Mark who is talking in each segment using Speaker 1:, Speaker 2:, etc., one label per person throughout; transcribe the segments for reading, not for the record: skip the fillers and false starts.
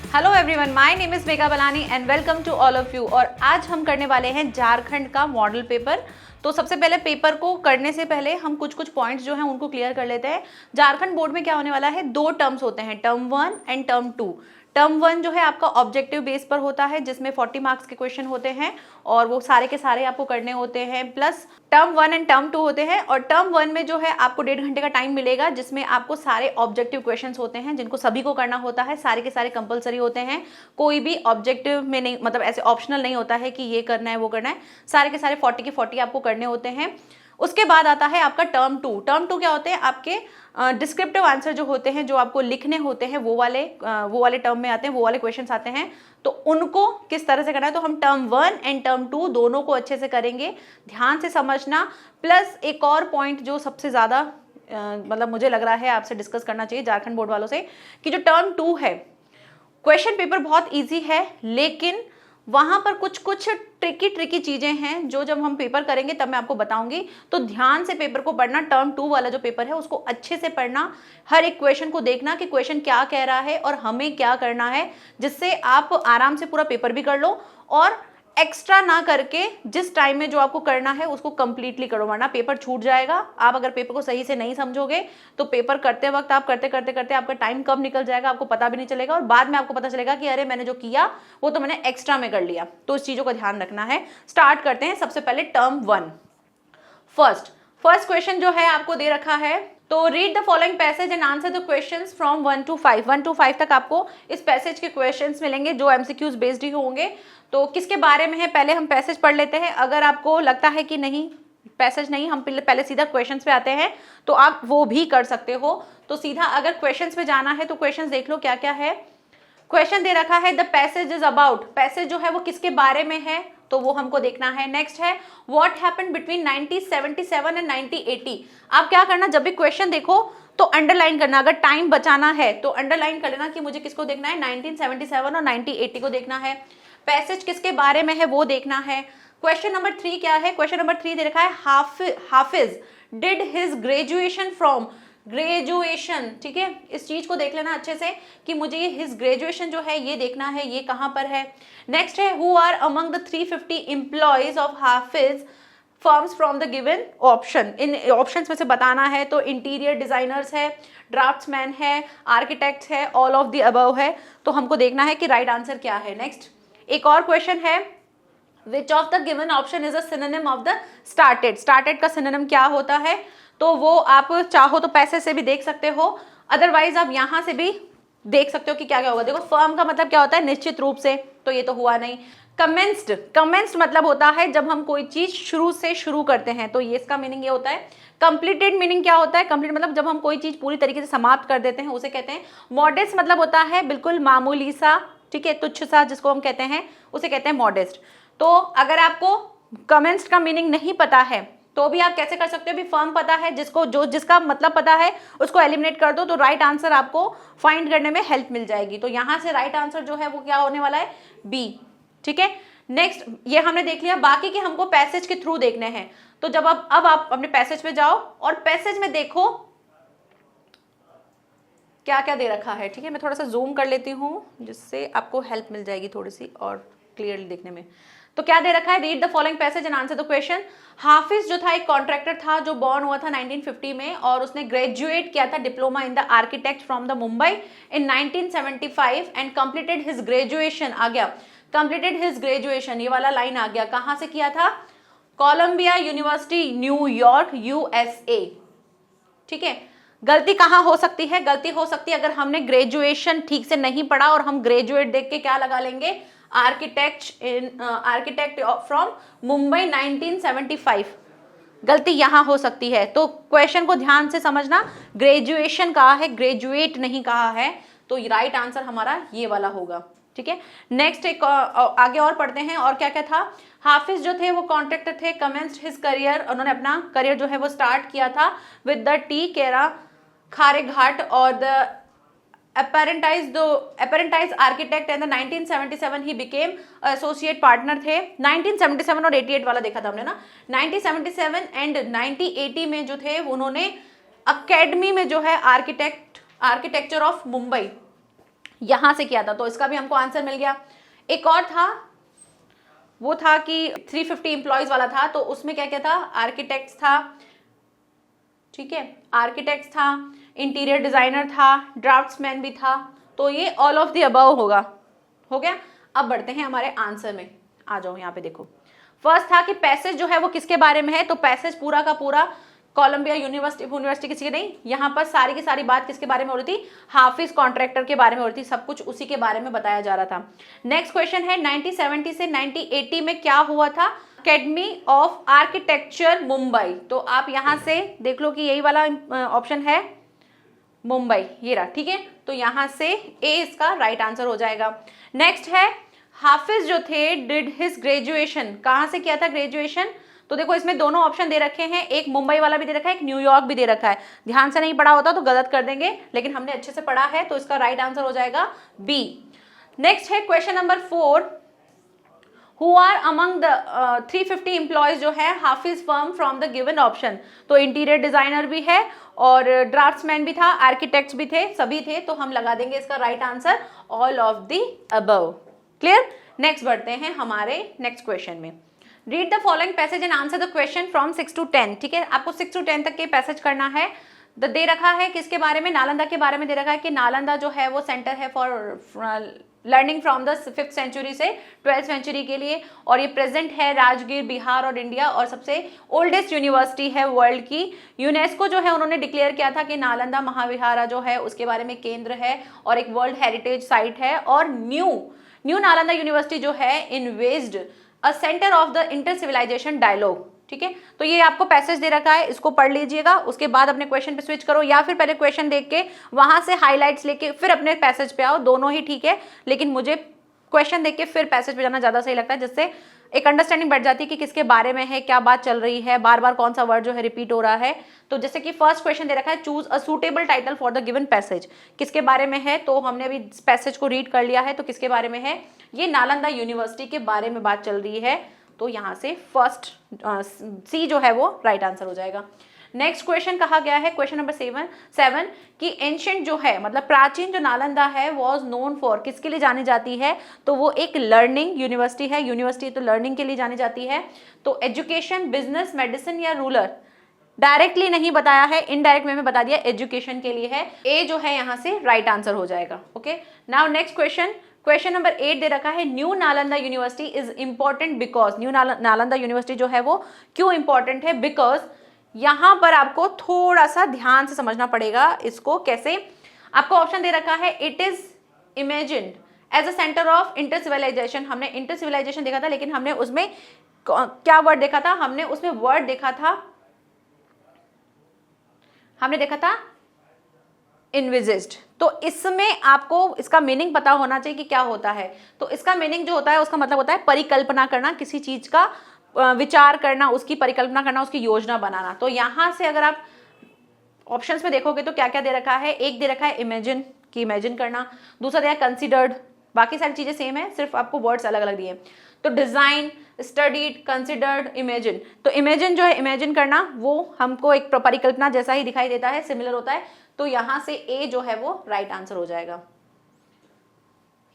Speaker 1: Hello everyone, my name is Megha Balani and welcome to all of you. और आज हम करने वाले हैं झारखंड का मॉडल पेपर। तो सबसे पहले पेपर को करने से पहले हम कुछ पॉइंट्स जो हैं उनको क्लियर कर लेते हैं। झारखंड बोर्ड में क्या होने वाला है, दो टर्म्स होते हैं, टर्म 1 एंड टर्म 2। टर्म 1 जो है आपका ऑब्जेक्टिव बेस पर होता है, जिसमें 40 मार्क्स के क्वेश्चन होते हैं और वो सारे के सारे आपको करने होते हैं। प्लस टर्म 1 एंड टर्म 2 होते हैं। और टर्म 1 में जो है आपको 1.5 घंटे का टाइम मिलेगा, जिसमें आपको सारे ऑब्जेक्टिव क्वेश्चंस होते हैं जिनको सभी को करना होता है। सारे के सारे कंपलसरी होते हैं, कोई भी ऑब्जेक्टिव में नहीं, मतलब ऐसे ऑप्शनल नहीं होता है कि ये करना है वो करना है। सारे के सारे 40 के 40 आपको करने होते हैं। उसके बाद आता है आपका टर्म 2। टर्म 2 क्या होते हैं, आपके डिस्क्रिप्टिव आंसर जो होते हैं, जो आपको लिखने होते हैं, वो वाले टर्म में आते हैं, वो वाले क्वेश्चंस आते हैं। तो उनको किस तरह से करना है, तो हम टर्म 1 एंड टर्म 2 दोनों को अच्छे से करेंगे, ध्यान से समझना। प्लस एक और पॉइंट जो सबसे ज़्यादा मतलब मुझे लग रहा है आपसे डिस्कस करना चाहिए झारखंड बोर्ड वालों से, कि जो टर्म 2 है, क्वेश्चन पेपर बहुत ईजी है, लेकिन वहां पर कुछ ट्रिकी चीजें हैं जो जब हम पेपर करेंगे तब मैं आपको बताऊंगी। तो ध्यान से पेपर को पढ़ना। टर्म 2 वाला जो पेपर है उसको अच्छे से पढ़ना, हर एक क्वेश्चन को देखना कि क्वेश्चन क्या कह रहा है और हमें क्या करना है, जिससे आप आराम से पूरा पेपर भी कर लो और एक्स्ट्रा ना करके जिस टाइम में जो आपको करना है उसको कंप्लीटली करो, वरना पेपर छूट जाएगा। आप अगर पेपर को सही से नहीं समझोगे तो पेपर करते वक्त आप करते आपका टाइम कब निकल जाएगा आपको पता भी नहीं चलेगा, और बाद में आपको पता चलेगा कि अरे मैंने जो किया वो तो मैंने एक्स्ट्रा में कर लिया। तो इस चीजों का ध्यान रखना है। स्टार्ट करते हैं। सबसे पहले टर्म 1। फर्स्ट क्वेश्चन जो है आपको दे रखा है, तो read the following passage and answer the questions from 1 to 5। 1 to 5 तक आपको इस पैसेज के क्वेश्चंस मिलेंगे जो एमसीक्यूज बेस्ड ही होंगे। तो किसके बारे में है, पहले हम पैसेज पढ़ लेते हैं। अगर आपको लगता है कि नहीं पैसेज नहीं, हम पहले सीधा क्वेश्चंस पे आते हैं, तो आप वो भी कर सकते हो। तो सीधा अगर क्वेश्चंस पे जाना है तो क्वेश्चंस देख लो क्या क्या है। क्वेश्चन दे रखा है the passage is about, passage जो है वो किसके बारे में है, तो वो हमको देखना है। नेक्स्ट है व्हाट हैपेंड बिटवीन 1977 एंड 1980। आप क्या करना, जब भी क्वेश्चन देखो तो अंडरलाइन करना। अगर टाइम बचाना है तो अंडरलाइन कर लेना कि मुझे किसको देखना है, 1977 और 1980 को देखना है। पैसेज किसके बारे में है वो देखना है। क्वेश्चन नंबर 3 क्या है, क्वेश्चन नंबर 3 दे रखा है Hafiz did his graduation from, graduation, ठीक है, इस चीज को देख लेना अच्छे से कि मुझे ये हिज ग्रेजुएशन जो है ये देखना है, ये कहां पर है। नेक्स्ट है who are among the 350 employees of Hafiz firms from the given option. इन ऑप्शंस में से बताना है, तो इंटीरियर डिजाइनर्स है, ड्राफ्ट्समैन है, आर्किटेक्ट है, ऑल ऑफ द अबव है। तो हमको देखना है कि राइट आंसर क्या है। नेक्स्ट एक और क्वेश्चन है विच of the given option is a synonym of the started. Started का सिनोनिम क्या होता है, तो वो आप चाहो तो पैसे से भी देख सकते हो, अदरवाइज आप यहां से भी देख सकते हो कि क्या क्या होगा। देखो फर्म का मतलब क्या होता है, निश्चित रूप से, तो ये तो हुआ नहीं। कमेंस्ड मतलब होता है जब हम कोई चीज शुरू से शुरू करते हैं, तो ये इसका मीनिंग ये होता है। कंप्लीटेड मीनिंग क्या होता है, कंप्लीट मतलब जब हम कोई चीज पूरी तरीके से समाप्त कर देते हैं उसे कहते हैं। मॉडेस्ट मतलब होता है बिल्कुल मामूली सा, ठीक है, तुच्छ सा, जिसको हम कहते हैं उसे कहते हैं मॉडेस्ट। तो अगर आपको कमेंस्ड का मीनिंग नहीं पता है तो भी आप कैसे कर सकते हो, भी फर्म पता है, जिसका मतलब पता है उसको एलिमिनेट कर दो, तो राइट आंसर आपको फाइंड करने में हेल्प मिल जाएगी। तो यहां से राइट आंसर जो है वो क्या होने वाला है, बी, ठीक है। नेक्स्ट ये हमने देख लिया, बाकी के हमको पैसेज के थ्रू देखने हैं। तो जब अब आप अपने पैसेज पे जाओ और पैसेज में देखो क्या क्या दे रखा है, ठीक है। मैं थोड़ा सा जूम कर लेती हूँ जिससे आपको हेल्प मिल जाएगी थोड़ी सी और क्लियरली देखने में। तो क्या दे रखा है, read the following passage and answer the question. Hafiz जो था एक कॉन्ट्रैक्टर था जो बॉर्न हुआ था 1950 में, और उसने ग्रेजुएट किया था diploma in the architect from the Mumbai in 1975 and completed his graduation, आ गया कंप्लीटेड हिज ग्रेजुएशन, ये वाला लाइन आ गया, कहां से किया था, कोलंबिया यूनिवर्सिटी न्यूयॉर्क USA, ठीक है। गलती कहां हो सकती है, गलती हो सकती है अगर हमने ग्रेजुएशन ठीक से नहीं पढ़ा और हम ग्रेजुएट देख के क्या लगा लेंगे, आर्किटेक्ट फ्रॉम मुंबई 1975, गलती यहां हो सकती है। तो क्वेश्चन को ध्यान से समझना, ग्रेजुएशन कहा है, ग्रेजुएट नहीं कहा है, तो राइट आंसर हमारा ये वाला होगा, ठीक है। नेक्स्ट एक आगे और पढ़ते हैं, और क्या क्या था। हाफिज जो थे वो कॉन्ट्रैक्टर थे, कमेंस्ड हिज करियर, उन्होंने अपना करियर जो है वो स्टार्ट किया था विद द टी केरा खारे घाट और the apprentice architect and the 1977 he became associate partner थे। 1977 और 88 वाला देखा था हमने ना, 1977 एंड 1980 में जो थे उन्होंने अकेडमी में जो है आर्किटेक्चर ऑफ मुंबई यहां से किया था, तो इसका भी हमको आंसर मिल गया। एक और था, वो था कि 350 एम्प्लॉयज वाला था, तो उसमें क्या क्या था, आर्किटेक्ट्स था, ठीक है, आर्किटेक्ट्स था, इंटीरियर डिजाइनर था, ड्राफ्ट्समैन भी था, तो ये ऑल ऑफ द अबव होगा। हो गया। अब बढ़ते हैं हमारे आंसर में, आ जाओ यहाँ पे देखो। फर्स्ट था कि पैसेज जो है वो किसके बारे में है, तो पैसेज पूरा का पूरा कोलंबिया यूनिवर्सिटी किसी की नहीं, यहाँ पर सारी की सारी बात किसके बारे में हो रही थी, हाफिज कॉन्ट्रैक्टर के बारे में हो रही थी, सब कुछ उसी के बारे में बताया जा रहा था। नेक्स्ट क्वेश्चन है 1970 से 1980 में क्या हुआ था, अकेडमी ऑफ आर्किटेक्चर मुंबई। तो आप यहाँ से देख लो कि यही वाला ऑप्शन है मुंबई, ये रहा, ठीक है, तो यहाँ से ए इसका राइट आंसर हो जाएगा। नेक्स्ट है हाफिज जो थे डिड हिज ग्रेजुएशन, कहाँ से किया था ग्रेजुएशन, तो देखो इसमें दोनों ऑप्शन दे रखे हैं, एक मुंबई वाला भी दे रखा है, एक न्यूयॉर्क भी दे रखा है। ध्यान से नहीं पढ़ा होता तो गलत कर देंगे, लेकिन हमने अच्छे से पढ़ा है, तो इसका राइट आंसर हो जाएगा बी। नेक्स्ट है question number 4, who are among the 350 employees जो है Hafiz firm from the given option, तो इंटीरियर डिजाइनर भी है और ड्राफ्ट्समैन भी था, आर्किटेक्ट्स भी थे, सभी थे, तो हम लगा देंगे इसका right answer all of the above. Clear. Next बढ़ते हैं हमारे नेक्स्ट क्वेश्चन में। Read the following passage and answer the question from 6 to 10, ठीक है, आपको 6 to 10 तक के पैसेज करना है। दे रखा है किसके बारे में, नालंदा के बारे में दे रखा है कि नालंदा जो है वो सेंटर है for learning from the 5th century से 12th सेंचुरी के लिए, और ये प्रेजेंट है राजगीर, बिहार और इंडिया, और सबसे ओल्डेस्ट यूनिवर्सिटी है वर्ल्ड की। यूनेस्को जो है उन्होंने डिक्लेयर किया था कि नालंदा महाविहारा जो है उसके बारे में केंद्र है और एक वर्ल्ड हेरिटेज साइट है, और न्यू नालंदा यूनिवर्सिटी जो है invested a centre of the inter civilization dialogue, ठीक है। तो ये आपको पैसेज दे रखा है, इसको पढ़ लीजिएगा, उसके बाद अपने क्वेश्चन पे स्विच करो, या फिर पहले क्वेश्चन देख के वहां से हाइलाइट्स लेके फिर अपने पैसेज पे आओ, दोनों ही ठीक है, लेकिन मुझे क्वेश्चन देख के फिर पैसेज पे जाना ज्यादा सही लगता है, जिससे एक अंडरस्टैंडिंग बढ़ जाती है कि किसके बारे में है, क्या बात चल रही है, बार बार कौन सा वर्ड जो है रिपीट हो रहा है। तो जैसे कि फर्स्ट क्वेश्चन दे रखा है, choose a suitable title for the given passage, किसके बारे में है, तो हमने अभी पैसेज को रीड कर लिया है, तो किसके बारे में है, ये नालंदा यूनिवर्सिटी के बारे में बात चल रही है, तो यहाँ से फर्स्ट सी जो है वो राइट आंसर हो जाएगा। नेक्स्ट क्वेश्चन कहा गया है क्वेश्चन नंबर 7 कि एंशिएंट जो है मतलब प्राचीन जो नालंदा है वॉज नोन फॉर, किसके लिए जानी जाती है, तो वो एक लर्निंग यूनिवर्सिटी है, यूनिवर्सिटी तो लर्निंग के लिए जानी जाती है, तो एजुकेशन, बिजनेस, मेडिसिन या रूरल, डायरेक्टली नहीं बताया है, इनडायरेक्ट वे में बता दिया एजुकेशन के लिए है, ए जो है यहाँ से राइट आंसर हो जाएगा। Okay, now next question number 8 दे रखा है, new Nalanda university is important because, new Nalanda university जो है वो क्यों इंपॉर्टेंट है, बिकॉज यहां पर आपको थोड़ा सा ध्यान से समझना पड़ेगा इसको कैसे। आपको ऑप्शन दे रखा है, it is imagined as a centre of inter civilization, हमने इंटर सिविलाइजेशन देखा था, लेकिन हमने उसमें क्या वर्ड देखा था, हमने उसमें वर्ड देखा था, हमने देखा था इनविजिस्ड। तो इसमें आपको इसका मीनिंग पता होना चाहिए कि क्या होता है, तो इसका मीनिंग जो होता है उसका मतलब होता है परिकल्पना करना, किसी चीज का विचार करना, उसकी परिकल्पना करना, उसकी योजना बनाना। तो यहां से अगर आप ऑप्शंस में देखोगे तो क्या क्या दे रखा है, एक दे रखा है इमेजिन, कि इमेजिन करना, दूसरा दिया कंसिडर्ड, बाकी सारी चीजें सेम है, सिर्फ आपको वर्ड्स अलग अलग दिए। तो डिजाइन, स्टडीड, कंसिडर्ड, इमेजिन, तो इमेजिन जो है इमेजिन करना, वो हमको एक परिकल्पना जैसा ही दिखाई देता है, सिमिलर होता है, तो यहां से ए जो है वो राइट आंसर हो जाएगा,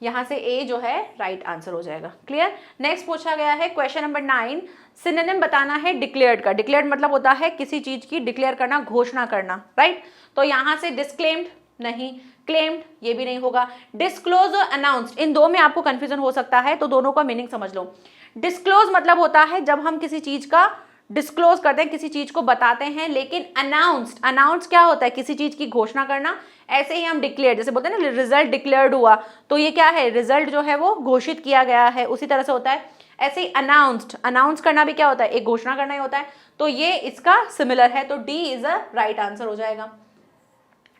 Speaker 1: यहां से ए जो है राइट आंसर हो जाएगा। क्लियर। नेक्स्ट पूछा गया है क्वेश्चन नंबर 9, सिनोनिम बताना है डिक्लेयर्ड का। डिक्लेयर्ड मतलब होता है किसी चीज की डिक्लेयर करना, घोषणा करना, राइट। तो यहां से डिस्क्लेम्ड नहीं, क्लेम्ड ये भी नहीं होगा, डिस्क्लोज और अनाउंस्ड, इन दो में आपको कंफ्यूजन हो सकता है, तो दोनों का मीनिंग समझ लो। डिस्क्लोज मतलब होता है जब हम किसी चीज का डिस्क्लोज करते हैं, किसी चीज को बताते हैं, लेकिन अनाउंस क्या होता है, किसी चीज की घोषणा करना। ऐसे ही हम डिक्लेयर, जैसे बोलते हैं ना रिजल्ट डिक्लेयर्ड हुआ, तो ये क्या है, रिजल्ट जो है वो घोषित किया गया है, उसी तरह से होता है। ऐसे ही अनाउंस करना भी क्या होता है, एक घोषणा करना ही होता है, तो ये इसका सिमिलर है, तो D is a right answer हो जाएगा।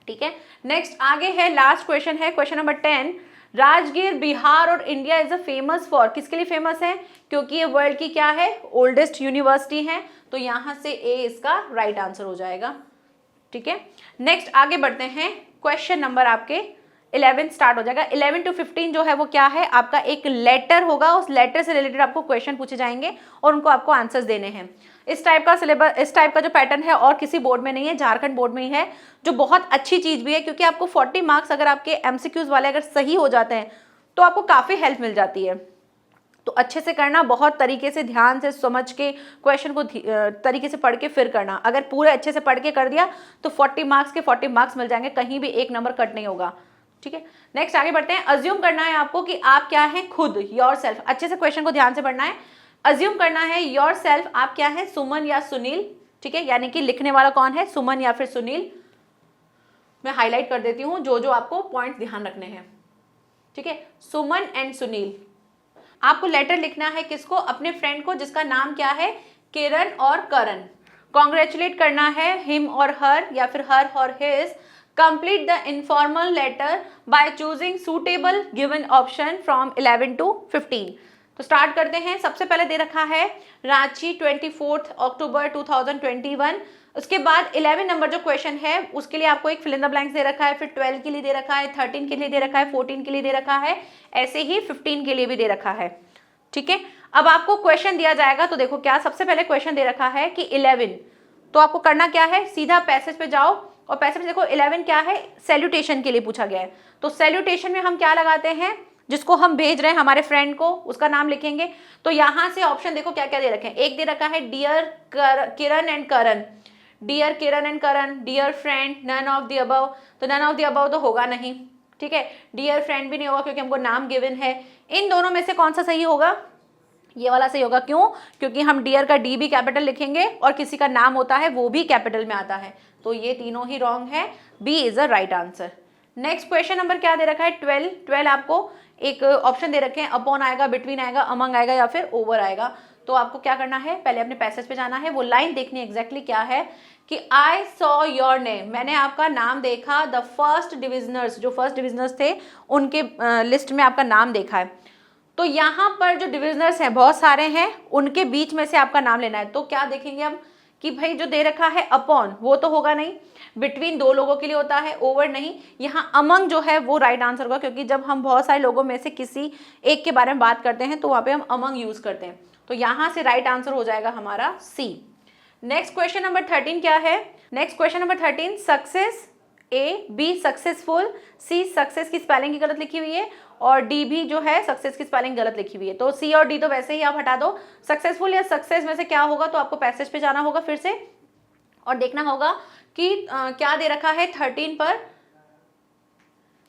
Speaker 1: ठीक है, नेक्स्ट आगे है, लास्ट क्वेश्चन है क्वेश्चन नंबर 10, राजगीर, बिहार और India is a famous for, किसके लिए फेमस है, क्योंकि ये वर्ल्ड की क्या है, ओल्डेस्ट यूनिवर्सिटी है, तो यहां से ए इसका राइट आंसर हो जाएगा। ठीक है, नेक्स्ट आगे बढ़ते हैं, क्वेश्चन नंबर आपके 11 स्टार्ट हो जाएगा। 11 to 15 जो है वो क्या है, आपका एक लेटर होगा, उस लेटर से रिलेटेड आपको क्वेश्चन पूछे जाएंगे और उनको आपको आंसर्स देने हैं। इस टाइप का सिलेबस, इस टाइप का जो पैटर्न है और किसी बोर्ड में नहीं है, झारखंड बोर्ड में ही है, जो बहुत अच्छी चीज भी है क्योंकि आपको 40 मार्क्स अगर आपके एमसीक्यूज वाले अगर सही हो जाते हैं तो आपको काफी हेल्प मिल जाती है। तो अच्छे से करना, बहुत तरीके से ध्यान से समझ के क्वेश्चन को तरीके से पढ़ के फिर करना। अगर पूरे अच्छे से पढ़ के कर दिया तो 40 मार्क्स के 40 मार्क्स मिल जाएंगे, कहीं भी एक नंबर कट नहीं होगा। ठीक है, नेक्स्ट आगे बढ़ते हैं। अज्यूम करना है आपको कि आप क्या है, खुद, योर सेल्फ। अच्छे से क्वेश्चन को ध्यान से पढ़ना है। अज्यूम करना है योर सेल्फ, आप क्या है, सुमन या सुनील। ठीक है, यानी कि लिखने वाला कौन है, सुमन या फिर सुनील। मैं हाईलाइट कर देती हूँ जो जो आपको पॉइंट ध्यान रखने हैं। ठीक है, सुमन एंड सुनील। आपको लेटर लिखना है किसको, अपने फ्रेंड को जिसका नाम क्या है, किरण और करण। कॉन्ग्रेचुलेट करना है हिम और हर या फिर हर और his. Complete the informal letter by choosing suitable given option from 11 to 15। तो स्टार्ट करते हैं। सबसे पहले दे रखा है रांची 24 अक्टूबर 2021। उसके बाद 11 नंबर जो क्वेश्चन है उसके लिए आपको एक फिल इन द ब्लैंक्स दे रखा है, फिर 12 के लिए दे रखा है, 13 के लिए दे रखा है, 14 के लिए दे रखा है, ऐसे ही 15 के लिए भी दे रखा है। ठीक है, अब आपको क्वेश्चन दिया जाएगा तो देखो क्या, सबसे पहले क्वेश्चन दे रखा है कि 11, तो आपको करना क्या है, सीधा पैसेज पे जाओ और पैसेज में देखो 11 क्या है, सैल्यूटेशन के लिए पूछा गया है। तो सैल्यूटेशन में हम क्या लगाते हैं, जिसको हम भेज रहे हैं हमारे फ्रेंड को, उसका नाम लिखेंगे। तो यहां से ऑप्शन देखो क्या क्या दे रखे हैं। एक दे रखा है dear Kiran and Karan, dear Kiran and Karan, dear friend, none of the above. तो नन ऑफ द अबव तो होगा नहीं। ठीक है, डियर फ्रेंड भी नहीं होगा क्योंकि हमको नाम गिवन है। इन दोनों में से कौन सा सही होगा, ये वाला सही होगा। क्यों, क्योंकि हम डियर का डी भी कैपिटल लिखेंगे और किसी का नाम होता है वो भी कैपिटल में आता है। तो ये तीनों ही रॉन्ग है, B is a right answer. Next question number क्या दे रखा है, 12 आपको एक ऑप्शन दे रखे हैं, अपॉन आएगा, बिटवीन आएगा, अमंग आएगा या फिर ओवर आएगा। तो आपको क्या करना है, पहले अपने पैसेज पे जाना है, वो लाइन देखनी एग्जैक्टली क्या है कि आई सॉ योर नेम, मैंने आपका नाम देखा, द फर्स्ट डिविजनर्स, जो फर्स्ट डिविजनर्स थे उनके लिस्ट में आपका नाम देखा है। तो यहाँ पर जो डिविजनर्स हैं बहुत सारे हैं, उनके बीच में से आपका नाम लेना है। तो क्या देखेंगे हम कि भाई जो दे रखा है अपॉन, वो तो होगा नहीं, बिटवीन दो लोगों के लिए होता है, ओवर नहीं। यहाँ अमंग जो है वो राइट आंसर होगा क्योंकि जब हम बहुत सारे लोगों में से किसी एक के बारे में बात करते हैं तो वहाँ पे हम अमंग यूज करते हैं। तो यहाँ से राइट आंसर हो जाएगा हमारा सी। नेक्स्ट क्वेश्चन नंबर 13 क्या है, next question number 13, success, A B successful, C success की स्पेलिंग की गलत लिखी हुई है और डी भी जो है सक्सेस की स्पेलिंग गलत लिखी हुई है। तो सी और डी तो वैसे ही आप हटा दो। सक्सेसफुल या सक्सेस में से क्या होगा, तो आपको पैसेज पे जाना होगा फिर से और देखना होगा कि क्या दे रखा है 13 पर,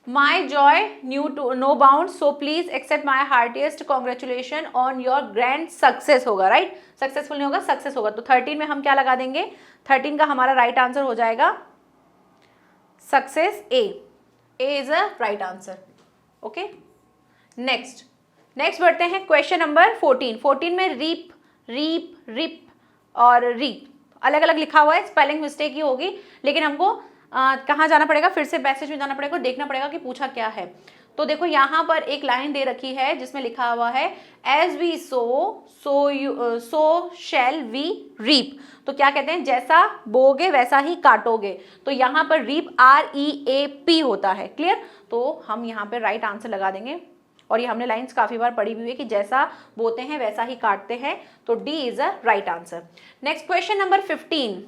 Speaker 1: my joy knew to no bound, so please accept my heartiest congratulation on your grand success होगा, राइट। सक्सेसफुल नहीं होगा, सक्सेस होगा। तो 13 में हम क्या लगा देंगे, 13 का हमारा राइट आंसर हो जाएगा success, A is a right answer. Okay, next बढ़ते हैं क्वेश्चन नंबर 14 में रीप, रीप, रिप और रीप अलग अलग लिखा हुआ है, स्पेलिंग मिस्टेक ही होगी, लेकिन हमको कहाँ जाना पड़ेगा, फिर से पैसेज में जाना पड़ेगा, देखना पड़ेगा कि पूछा क्या है। तो देखो यहाँ पर एक लाइन दे रखी है जिसमें लिखा हुआ है as we sow shall we reap. तो क्या कहते हैं, जैसा बोगे वैसा ही काटोगे। तो यहाँ पर रीप REAP होता है, क्लियर। तो हम यहाँ पर राइट आंसर लगा देंगे और ये हमने लाइंस काफी बार पढ़ी हुई है कि जैसा बोते हैं वैसा ही काटते हैं। तो D is a right answer. Next question number 15,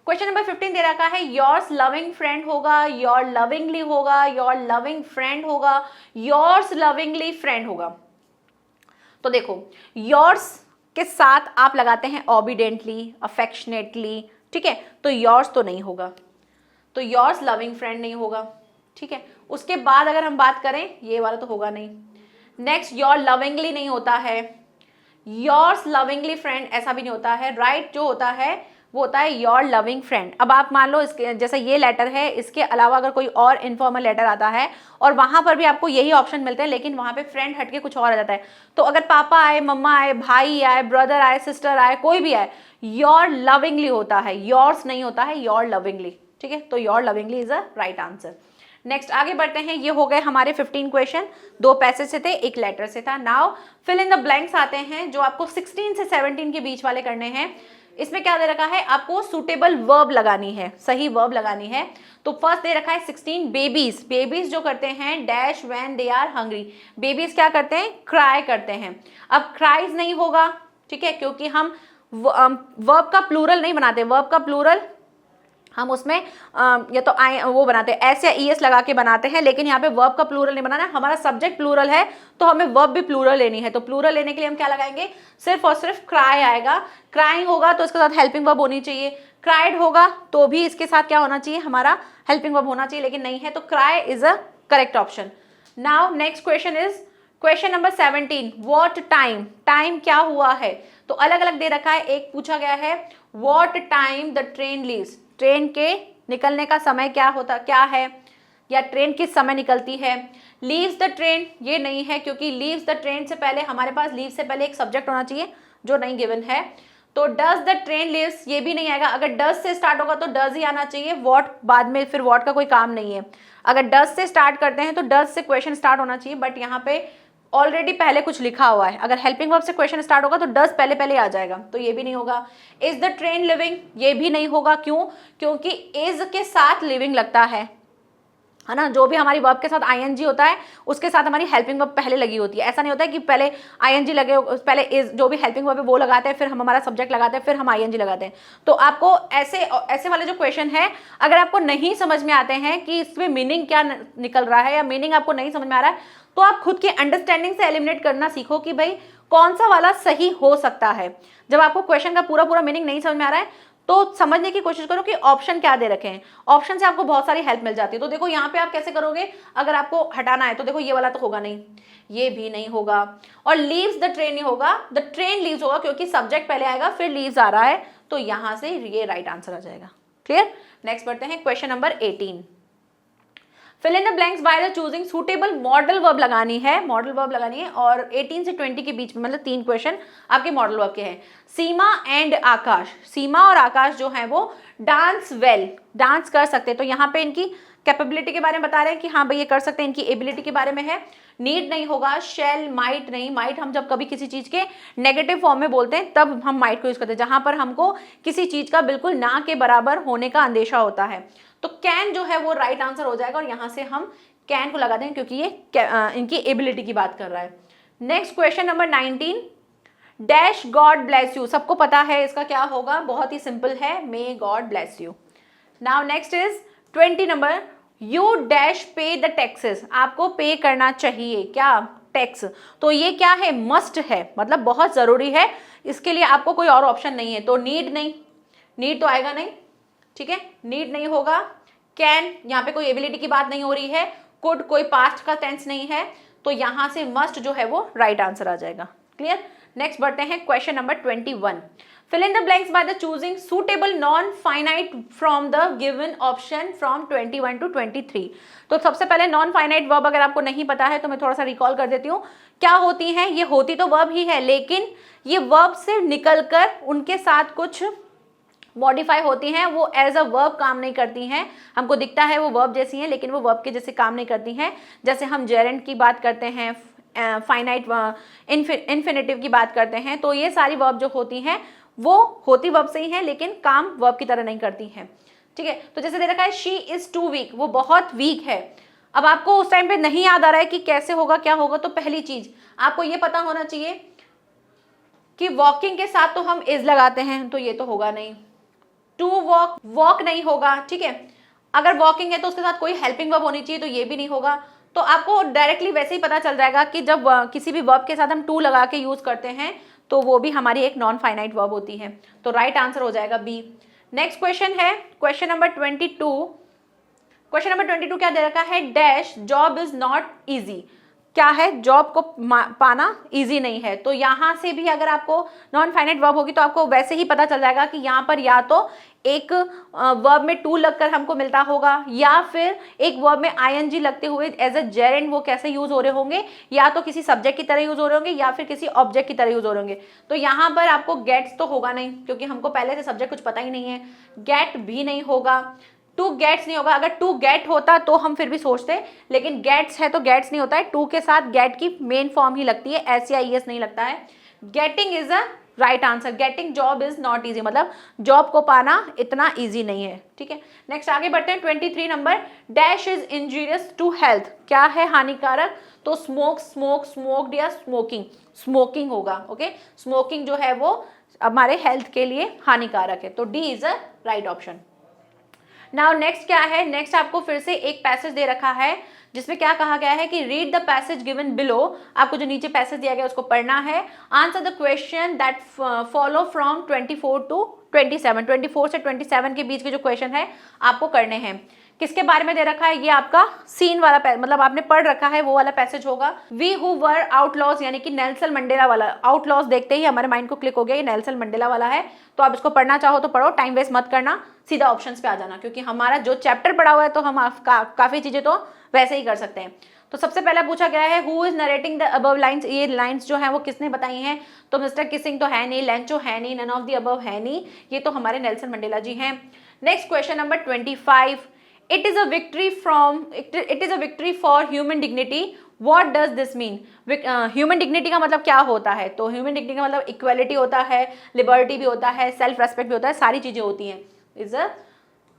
Speaker 1: question number 15 दे रखा है योर्स लविंग फ्रेंड होगा, योर लविंगली होगा, योर लविंग फ्रेंड होगा, योर्स लविंगली फ्रेंड होगा। तो देखो योर्स के साथ आप लगाते हैं ओबीडेंटली, अफेक्शनेटली, ठीक है। तो योर्स तो नहीं होगा, तो योर्स लविंग फ्रेंड नहीं होगा, ठीक है। उसके बाद अगर हम बात करें, ये वाला तो होगा नहीं। नेक्स्ट योर लविंगली नहीं होता है, योर्स लविंगली फ्रेंड ऐसा भी नहीं होता है। राइट जो होता है वो होता है योर लविंग फ्रेंड। अब आप मान लो इसके जैसा ये लेटर है, इसके अलावा अगर कोई और इनफॉर्मल लेटर आता है और वहां पर भी आपको यही ऑप्शन मिलते हैं, लेकिन वहां पे फ्रेंड हटके कुछ और आ जाता है। तो अगर पापा आए, मम्मा आए, भाई आए, ब्रदर आए, सिस्टर आए, कोई भी आए, योर लविंगली होता है, योर्स नहीं होता है, योर लविंगली, ठीक है। तो your lovingly is a right answer. Next आगे बढ़ते हैं। ये हो गए हमारे 15 क्वेश्चन, 2 पैसेज से थे, 1 लेटर से था। Now fill in the blanks आते हैं जो आपको 16 से 17 के बीच वाले करने हैं। इसमें क्या दे रखा है, आपको सुटेबल वर्ब लगानी है, सही वर्ब लगानी है। तो फर्स्ट दे रखा है 16 बेबीज, बेबीज जो करते हैं dash when they are hungry, babies क्या करते हैं, क्राई करते हैं। अब क्राइज नहीं होगा, ठीक है, क्योंकि हम वर्ब का प्लूरल नहीं बनाते, वर्ब का प्लूरल हम उसमें या तो आई वो बनाते हैं एस या ईएस लगा के बनाते हैं, लेकिन यहाँ पे वर्ब का प्लूरल नहीं बनाना है। हमारा सब्जेक्ट प्लूरल है तो हमें वर्ब भी प्लूरल लेनी है। तो प्लूरल लेने के लिए हम क्या लगाएंगे, सिर्फ और सिर्फ क्राई आएगा। क्राइंग होगा तो इसके साथ हेल्पिंग वर्ब होनी चाहिए, क्राइड होगा तो भी इसके साथ क्या होना चाहिए, हमारा हेल्पिंग वर्ब होना चाहिए, लेकिन नहीं है, तो cry is a correct option. Now next question is question number 17, what time, time क्या हुआ है। तो अलग अलग दे रखा है, एक पूछा गया है what time the train leaves, train के निकलने का समय क्या होता क्या है, या ट्रेन किस समय निकलती है। लीव्स द ट्रेन ये नहीं है, क्योंकि लीव्स द ट्रेन से पहले हमारे पास लीव से पहले एक सब्जेक्ट होना चाहिए जो नहीं गिवन है। तो डज द ट्रेन लीव्स ये भी नहीं आएगा, अगर डज से स्टार्ट होगा तो डज ही आना चाहिए, व्हाट बाद में, फिर व्हाट का कोई काम नहीं है। अगर डज से स्टार्ट करते हैं तो डज से क्वेश्चन स्टार्ट होना चाहिए, बट यहाँ पे ऑलरेडी पहले कुछ लिखा हुआ है। अगर हेल्पिंग वर्ब से क्वेश्चन स्टार्ट होगा तो डज पहले पहले आ जाएगा, तो ये भी नहीं होगा। इज द ट्रेन लिविंग ये भी नहीं होगा, क्यों, क्योंकि इज के साथ लिविंग लगता है ना, जो भी हमारी वर्ब के साथ आईएनजी होता है उसके साथ हमारी हेल्पिंग वर्ब पहले लगी होती है। ऐसा नहीं होता है कि पहले आईएनजी लगे, पहले इज, जो भी हेल्पिंग वर्ब है वो लगाते हैं, फिर हम हमारा सब्जेक्ट लगाते हैं, फिर हम आईएनजी लगाते हैं। तो आपको ऐसे वाले जो क्वेश्चन है, अगर आपको नहीं समझ में आते हैं कि इसमें मीनिंग क्या निकल रहा है, या मीनिंग आपको नहीं समझ में आ रहा है, तो आप खुद के अंडरस्टैंडिंग से एलिमिनेट करना सीखो कि भाई कौन सा वाला सही हो सकता है। जब आपको क्वेश्चन का पूरा मीनिंग नहीं समझ में आ रहा है तो समझने की कोशिश करो कि ऑप्शन क्या दे रखे हैं, ऑप्शन से आपको बहुत सारी हेल्प मिल जाती है। तो देखो यहाँ पे आप कैसे करोगे, अगर आपको हटाना है तो देखो ये वाला तो होगा नहीं, ये भी नहीं होगा, और लीव्स द ट्रेन नहीं होगा, द ट्रेन लीव्स होगा, क्योंकि सब्जेक्ट पहले आएगा फिर लीव्स आ रहा है, तो यहां से ये राइट आंसर आ जाएगा। क्लियर। नेक्स्ट बढ़ते हैं question number 18, fill in the blanks by the choosing suitable modal verb लगानी है, मॉडल वर्ब लगानी है, और 18 से 20 के बीच में, मतलब 3 क्वेश्चन आपके मॉडल वर्ब के हैं। सीमा एंड आकाश, सीमा और आकाश जो है वो डांस वेल, डांस कर सकते हैं, तो यहाँ पे इनकी कैपेबिलिटी के बारे में बता रहे हैं कि हाँ भाई ये कर सकते हैं, इनकी एबिलिटी के बारे में है। नीड नहीं होगा, शेल, माइट नहीं, माइट हम जब कभी किसी चीज के नेगेटिव फॉर्म में बोलते हैं तब हम माइट को यूज करते हैं, जहां पर हमको किसी चीज का बिल्कुल ना के बराबर होने का अंदेशा होता है। तो कैन जो है वो राइट आंसर हो जाएगा, और यहां से हम कैन को लगा देंगे क्योंकि ये इनकी एबिलिटी की बात कर रहा है। Next question number 19, dash God bless you, सबको पता है इसका क्या होगा, बहुत ही सिंपल है, may God bless you. Now next is 20 number, you dash पे द टैक्सेस, आपको पे करना चाहिए क्या, टैक्स। तो ये क्या है, मस्ट है, मतलब बहुत जरूरी है, इसके लिए आपको कोई और ऑप्शन नहीं है। तो नीड नहीं, नीड तो आएगा नहीं, ठीक है, नीड नहीं होगा। कैन, यहाँ पे कोई एबिलिटी की बात नहीं हो रही है। कुड, कोई पास्ट का टेंस नहीं है, तो यहां से मस्ट जो है वो राइट आंसर आ जाएगा। क्लियर। नेक्स्ट बढ़ते हैं question number 21, fill in the blanks by the choosing suitable non-finite from the given option from 21 to 23। तो सबसे पहले नॉन फाइनाइट वर्ब अगर आपको नहीं पता है तो मैं थोड़ा सा रिकॉल कर देती हूँ, क्या होती हैं, ये होती तो वर्ब ही है, लेकिन ये वर्ब से निकलकर उनके साथ कुछ मॉडिफाई होती हैं, वो एज अ वर्ब काम नहीं करती हैं। हमको दिखता है वो वर्ब जैसी हैं, लेकिन वो वर्ब के जैसे काम नहीं करती हैं। जैसे हम जेरेंट की बात करते हैं, फाइनाइट इन्फिनेटिव की बात करते हैं, तो ये सारी वर्ब जो होती हैं वो होती वर्ब से ही है, लेकिन काम वर्ब की तरह नहीं करती हैं। ठीक है, तो जैसे दे रखा है शी इज टू वीक, वो बहुत वीक है। अब आपको उस टाइम पे नहीं याद आ रहा है कि कैसे होगा क्या होगा, तो पहली चीज आपको ये पता होना चाहिए कि वॉकिंग के साथ तो हम इज लगाते हैं, तो ये तो होगा नहीं। टू वॉक, वॉक नहीं होगा, ठीक है। अगर वॉकिंग है तो उसके साथ कोई हेल्पिंग वर्ब होनी चाहिए, तो ये भी नहीं होगा। तो आपको डायरेक्टली वैसे ही पता चल जाएगा कि जब किसी भी वर्ब के साथ हम टू लगा के यूज करते हैं तो वो भी हमारी एक नॉन फाइनाइट वर्ब होती है, तो राइट आंसर हो जाएगा बी। नेक्स्ट क्वेश्चन है क्वेश्चन नंबर 22। क्वेश्चन नंबर 22 क्या दे रखा है, dash job is not easy, क्या है, जॉब को पाना इजी नहीं है। तो यहां से भी अगर आपको नॉन फाइनाइट वर्ब होगी तो आपको वैसे ही पता चल जाएगा कि यहाँ पर या तो एक वर्ब में टू लगकर हमको मिलता होगा, या फिर एक वर्ब में आईएनजी लगते हुए एज अ जेरेंड वो कैसे यूज हो रहे होंगे, या तो किसी सब्जेक्ट की तरह यूज हो रहे होंगे या फिर किसी ऑब्जेक्ट की तरह यूज हो रहे होंगे। तो यहाँ पर आपको गेट्स तो होगा नहीं, क्योंकि हमको पहले से सब्जेक्ट कुछ पता ही नहीं है। गेट भी नहीं होगा, टू गेट्स नहीं होगा। अगर टू गेट होता तो हम फिर भी सोचते, लेकिन गेट्स है तो गेट्स नहीं होता है, टू के साथ गेट की मेन फॉर्म ही लगती है, एस या ईएस नहीं लगता है। Getting is a right answer, getting job is not easy, मतलब जॉब को पाना इतना इजी नहीं है। ठीक है, नेक्स्ट आगे बढ़ते हैं 23 number, dash is injurious to health, क्या है हानिकारक, तो स्मोक, स्मोक, स्मोक्ड या स्मोकिंग, स्मोकिंग होगा। ओके, स्मोकिंग जो है वो हमारे हेल्थ के लिए हानिकारक है। तो D is a right option. Now next क्या है, नेक्स्ट आपको फिर से एक पैसेज दे रखा है जिसमें क्या कहा गया है कि read the passage given below, आपको जो नीचे पैसेज दिया गया उसको पढ़ना है। Answer the question that follow from 24 to 27, 24 से 27 के बीच के जो क्वेश्चन है आपको करने हैं। किसके बारे में दे रखा है, ये आपका सीन वाला मतलब आपने पढ़ रखा है वो वाला पैसेज होगा। वी हु वर आउटलॉज यानी कि नेल्सन मंडेला वाला, आउटलॉज देखते ही हमारे माइंड को क्लिक हो गया ये नेल्सन मंडेला वाला है। तो आप इसको पढ़ना चाहो तो पढ़ो, टाइम वेस्ट मत करना, सीधा ऑप्शंस पे आ जाना, क्योंकि हमारा जो चैप्टर पढ़ा हुआ है तो हम काफी चीजें तो वैसे ही कर सकते हैं। तो सबसे पहला पूछा गया है who is narrating the above lines, ये लाइंस जो है वो किसने बताई हैं, तो मिस्टर किसिंग तो है नहीं, लेंचो है नहीं, नन ऑफ द अबव है नहीं, ये तो हमारे नेल्सन मंडेला जी हैं। Next question number 25, it is a victory for human dignity, what does this mean. Human dignity का मतलब क्या होता है, तो ह्यूमन डिग्निटी का मतलब इक्वालिटी होता है, लिबर्टी भी होता है, सेल्फ रेस्पेक्ट भी होता है, सारी चीजें होती हैं।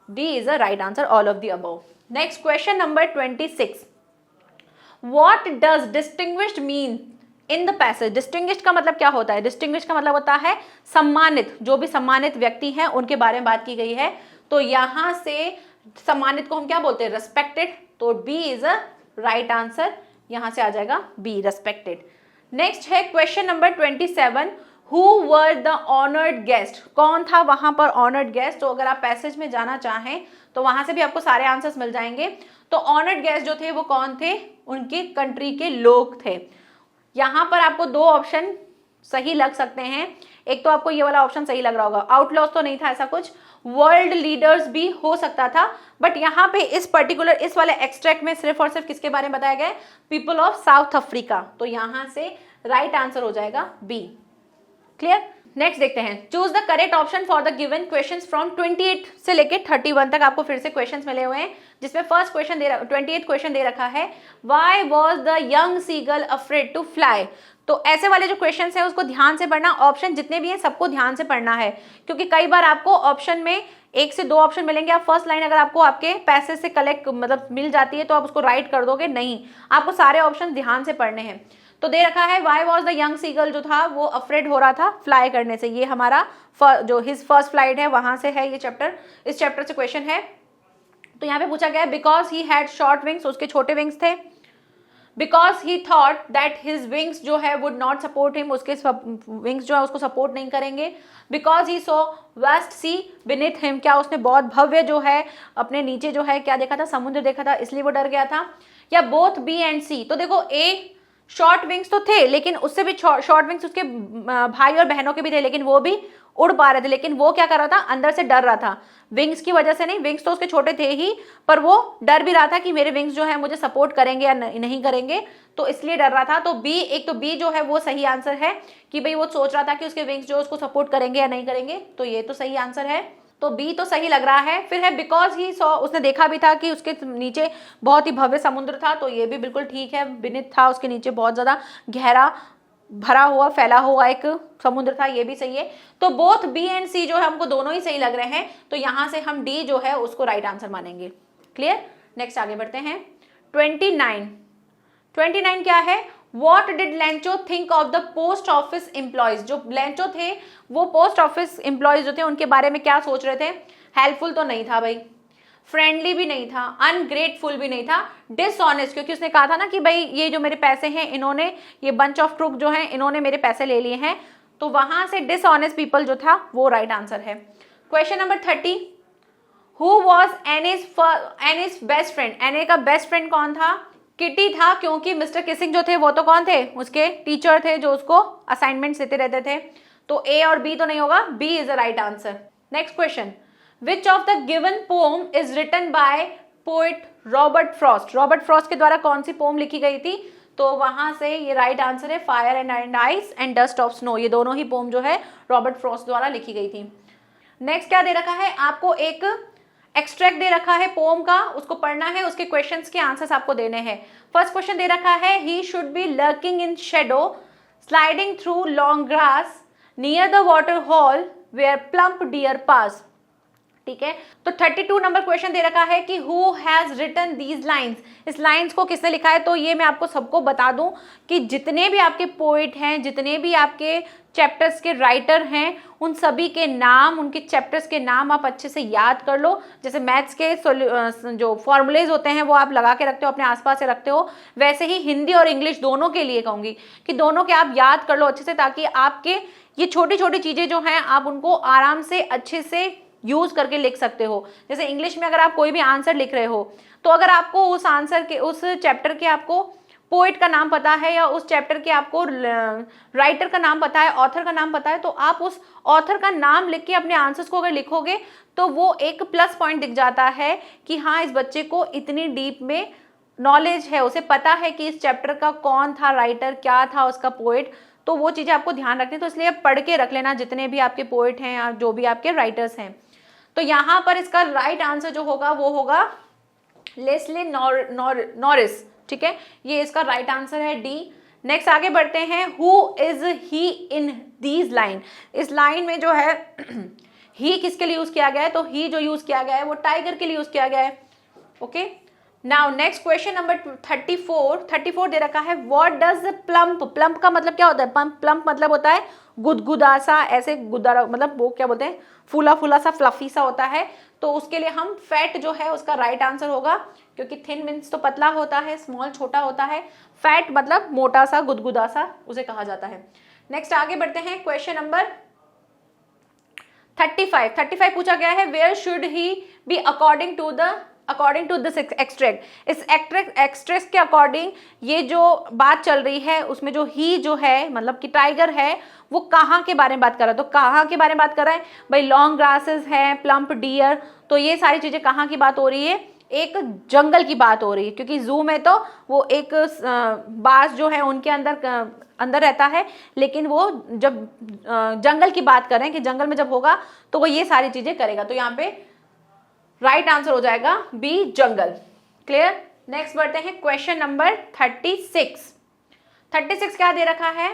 Speaker 1: D is a right answer, all of the above. Next question number 26, what does distinguished mean in the passage. Distinguished का मतलब क्या होता है, डिस्टिंग्विश्ड का मतलब होता है सम्मानित, जो भी सम्मानित व्यक्ति हैं उनके बारे में बात की गई है। तो यहां से सम्मानित को हम क्या बोलते हैं, रेस्पेक्टेड, तो B is a right answer, यहां से आ जाएगा बी, रेस्पेक्टेड। नेक्स्ट है question number 27, who were the honoured guest, कौन था वहां पर ऑनर्ड गेस्ट। तो अगर आप पैसेज में जाना चाहें तो वहां से भी आपको सारे आंसर्स मिल जाएंगे। तो ऑनर्ड गेस्ट जो थे वो कौन थे, उनके कंट्री के लोग थे। यहां पर आपको दो ऑप्शन सही लग सकते हैं, एक तो आपको ये वाला ऑप्शन सही लग रहा होगा, आउटलॉज तो नहीं था ऐसा कुछ, वर्ल्ड लीडर्स भी हो सकता था, बट यहाँ पे इस पर्टिकुलर इस वाले एक्सट्रैक्ट में सिर्फ और सिर्फ किसके बारे में बताया गया है, पीपल ऑफ साउथ अफ्रीका। तो यहां से राइट आंसर हो जाएगा बी। क्लियर। नेक्स्ट देखते हैं, choose the correct option for the given questions from 28 से लेके 31 तक आपको फिर से क्वेश्चंस मिले हुए हैं, जिसमें फर्स्ट क्वेश्चन 28th क्वेश्चन दे रखा है, why was the young seagull afraid to fly. तो ऐसे वाले जो क्वेश्चंस हैं उसको ध्यान से पढ़ना, ऑप्शन जितने भी हैं सबको ध्यान से पढ़ना है, क्योंकि कई बार आपको ऑप्शन में 1 से 2 ऑप्शन मिलेंगे। आप फर्स्ट लाइन अगर आपको आपके पैसे से कलेक्ट मतलब मिल जाती है तो आप उसको राइट कर दोगे, नहीं, आपको सारे ऑप्शन ध्यान से पढ़ने हैं। तो दे रखा है why was the young seagull जो था वो अफ्रेड हो रहा था फ्लाई करने से, ये हमारा जो हिज फर्स्ट फ्लाइट है वहां से है ये चैप्टर, इस चैप्टर से क्वेश्चन है। तो यहाँ पे पूछा गया because he had short wings, उसके छोटे विंग्स थे, because he thought that his wings जो है वुड नॉट सपोर्ट हिम, उसके विंग्स जो है उसको सपोर्ट नहीं करेंगे, because he saw vast sea beneath him, क्या उसने बहुत भव्य जो है अपने नीचे जो है क्या देखा था, समुद्र देखा था, इसलिए वो डर गया था, या बोथ बी एंड सी। तो देखो ए शॉर्ट विंग्स तो थे, लेकिन उससे भी शॉर्ट विंग्स उसके भाई और बहनों के भी थे, लेकिन वो भी उड़ पा रहे थे, लेकिन वो क्या कर रहा था, अंदर से डर रहा था, विंग्स की वजह से नहीं, विंग्स तो उसके छोटे थे ही, पर वो डर भी रहा था कि मेरे विंग्स जो है मुझे सपोर्ट करेंगे या नहीं करेंगे, तो इसलिए डर रहा था। तो बी, एक तो बी जो है वो सही आंसर है कि भाई वो सोच रहा था कि उसके विंग्स जो उसको सपोर्ट करेंगे या नहीं करेंगे, तो ये तो सही आंसर है, तो बी तो सही लग रहा है। फिर है बिकॉज ही सॉ, उसने देखा भी था कि उसके नीचे बहुत ही भव्य समुद्र था, तो ये भी बिल्कुल ठीक है, बिनीथ था उसके नीचे बहुत ज्यादा गहरा भरा हुआ फैला हुआ एक समुद्र था, ये भी सही है। तो बोथ बी एंड सी जो है हमको दोनों ही सही लग रहे हैं, तो यहां से हम डी जो है उसको राइट आंसर मानेंगे। क्लियर। नेक्स्ट आगे बढ़ते हैं, 29 क्या है, What did Lencho think of the post office employees. जो लेंचो थे वो पोस्ट ऑफिस एम्प्लॉयज जो थे उनके बारे में क्या सोच रहे थे, हेल्पफुल तो नहीं था भाई, फ्रेंडली भी नहीं था, अनग्रेटफुल भी नहीं था, डिसऑनेस्ट, क्योंकि उसने कहा था ना कि भाई ये जो मेरे पैसे हैं इन्होंने, ये बंच ऑफ क्रूक जो हैं इन्होंने मेरे पैसे ले लिए हैं, तो वहां से डिसऑनेस्ट पीपल जो था वो राइट आंसर है। Question number 30, who was Annie's best friend. Any का बेस्ट फ्रेंड कौन था, किटी था, क्योंकि मिस्टर किसिंग जो थे वो तो कौन थे, उसके टीचर थे जो उसको असाइनमेंट देते रहते थे, तो ए और बी तो नहीं होगा, B is the right answer. Next question, which of the given poem is written by poet Robert Frost. Robert Frost के द्वारा कौन सी पोम लिखी गई थी, तो वहां से ये राइट आंसर है fire and ice and dust of snow, ये दोनों ही पोम जो है रॉबर्ट फ्रॉस्ट द्वारा लिखी गई थी। नेक्स्ट क्या दे रखा है, आपको एक एक्सट्रैक्ट दे रखा है पोम का, उसको पढ़ना है, उसके क्वेश्चंस के आंसर्स आपको देने हैं। फर्स्ट क्वेश्चन दे रखा है, he should be lurking in shadow sliding through long grass near the water hole where plump deer pass. ठीक है, तो 32 नंबर क्वेश्चन दे रखा है कि who has written these lines. इस लाइन्स को किसने लिखा है, तो ये मैं आपको सबको बता दूं कि जितने भी आपके पोइट हैं, जितने भी आपके चैप्टर्स के राइटर हैं, उन सभी के नाम, उनके चैप्टर्स के नाम आप अच्छे से याद कर लो। जैसे मैथ्स के जो फॉर्मूलेज होते हैं वो आप लगा के रखते हो, अपने आसपास से रखते हो, वैसे ही हिंदी और इंग्लिश दोनों के लिए कहूँगी कि दोनों के आप याद कर लो अच्छे से, ताकि आपके ये छोटी छोटी चीज़ें जो हैं आप उनको आराम से अच्छे से यूज़ करके लिख सकते हो। जैसे इंग्लिश में अगर आप कोई भी आंसर लिख रहे हो तो अगर आपको उस आंसर के, उस चैप्टर के आपको पोइट का नाम पता है या उस चैप्टर के आपको राइटर का नाम पता है, ऑथर का नाम पता है, तो आप उस ऑथर का नाम लिख के अपने आंसर्स को अगर लिखोगे तो वो एक प्लस पॉइंट दिख जाता है कि हाँ, इस बच्चे को इतनी डीप में नॉलेज है, उसे पता है कि इस चैप्टर का कौन था राइटर, क्या था उसका पोइट। तो वो चीज़ें आपको ध्यान रखनी है, तो इसलिए पढ़ के रख लेना जितने भी आपके पोइट हैं या जो भी आपके राइटर्स हैं। तो यहाँ पर इसका राइट आंसर जो होगा वो होगा लेस्ली नॉरिस। ठीक है, ये इसका राइट आंसर है डी। नेक्स्ट आगे बढ़ते हैं। Who is he in these line. इस लाइन में जो है ही किसके लिए यूज किया गया है, तो ही जो यूज किया गया है वो टाइगर के लिए यूज किया गया है। Okay, now next question number 34 दे रखा है। व्हाट डज प्लम्प, प्लम्प का मतलब क्या होता है, प्लम्प मतलब होता है गुदगुदा सा, ऐसे गुदा, मतलब वो क्या बोलते हैं, फूला फूला सा, फ्लफी सा होता है। तो उसके लिए हम फैट जो है उसका राइट आंसर होगा, क्योंकि थिन मीन्स तो पतला होता है, स्मॉल छोटा होता है, फैट मतलब मोटा सा, गुदगुदा सा उसे कहा जाता है। नेक्स्ट आगे बढ़ते हैं। क्वेश्चन नंबर 35 पूछा गया है। Where should he be according to this extract. इस एक्सट्रैक्ट के अकॉर्डिंग ये जो बात चल रही है उसमें जो ही जो है मतलब कि टाइगर है वो कहाँ के बारे में बात कर रहा है, तो कहाँ के बारे में बात कर रहा है भाई, लॉन्ग ग्रासेस है, प्लम्प डियर, तो ये सारी चीजें कहाँ की बात हो रही है, एक जंगल की बात हो रही है। क्योंकि जू में तो वो एक बाज जो है उनके अंदर रहता है, लेकिन वो जब जंगल की बात करें कि जंगल में जब होगा तो वो ये सारी चीजें करेगा। तो यहाँ पे राइट आंसर हो जाएगा बी, जंगल। क्लियर। नेक्स्ट बढ़ते हैं क्वेश्चन नंबर 36 क्या दे रखा है।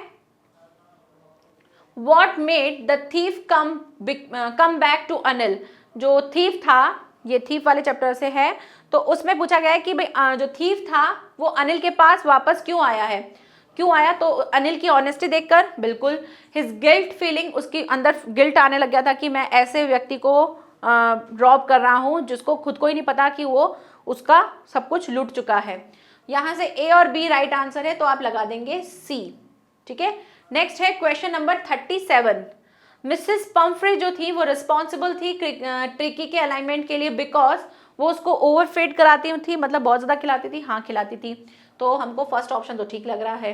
Speaker 1: What made the thief come back to Anil. जो थीफ था, ये थीफ वाले चैप्टर से है, तो उसमें पूछा गया है कि भाई जो थीफ था वो अनिल के पास वापस क्यों आया है, क्यों आया, तो अनिल की ऑनेस्टी देखकर, बिल्कुल हिज गिल्ट फीलिंग, उसकी अंदर गिल्ट आने लग गया था कि मैं ऐसे व्यक्ति को रॉब कर रहा हूँ जिसको खुद को ही नहीं पता कि वो उसका सब कुछ लूट चुका है। यहाँ से ए और बी राइट आंसर है, तो आप लगा देंगे सी। ठीक है। नेक्स्ट है क्वेश्चन नंबर 37। मिसेस पम्फ्रे जो थी वो रिस्पॉन्सिबल थी ट्रिकी के अलाइनमेंट के लिए, बिकॉज वो उसको ओवरफीड कराती थी, मतलब बहुत ज़्यादा खिलाती थी। हाँ, खिलाती थी, तो हमको फर्स्ट ऑप्शन तो ठीक लग रहा है।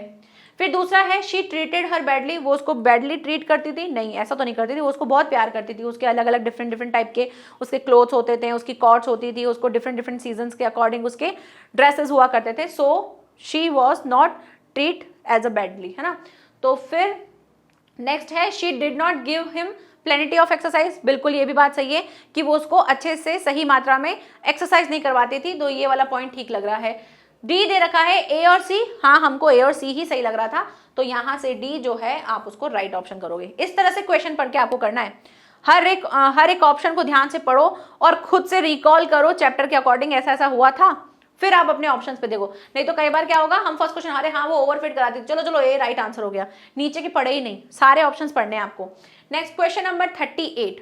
Speaker 1: फिर दूसरा है शी ट्रीटेड हर बैडली, वो उसको बैडली ट्रीट करती थी, नहीं ऐसा तो नहीं करती थी, वो उसको बहुत प्यार करती थी। उसके अलग अलग डिफरेंट टाइप के उसके क्लोथ्स होते थे, उसकी कॉट्स होती थी, उसको डिफरेंट सीजन्स के अकॉर्डिंग उसके ड्रेसेस हुआ करते थे। So she was not treat as a badly, है ना। तो फिर नेक्स्ट है she did not give him plenty of exercise. बिल्कुल ये भी बात सही है कि वो उसको अच्छे से सही मात्रा में एक्सरसाइज नहीं करवाती थी, तो ये वाला पॉइंट ठीक लग रहा है। डी दे रखा है ए और सी, हाँ हमको ए और सी ही सही लग रहा था, तो यहाँ से डी जो है आप उसको राइट ऑप्शन करोगे। इस तरह से क्वेश्चन पढ़ के आपको करना है। हर एक ऑप्शन को ध्यान से पढ़ो और खुद से रिकॉल करो चैप्टर के अकॉर्डिंग ऐसा ऐसा हुआ था, फिर आप अपने ऑप्शंस पे देखो। नहीं तो कई बार क्या होगा, हम फर्स्ट क्वेश्चन हारे, हाँ वो ओवरफिट कराती थी, चलो ए राइट आंसर हो गया, नीचे के पढ़े ही नहीं, सारे ऑप्शंस पढ़ने हैं आपको। Next question number 38।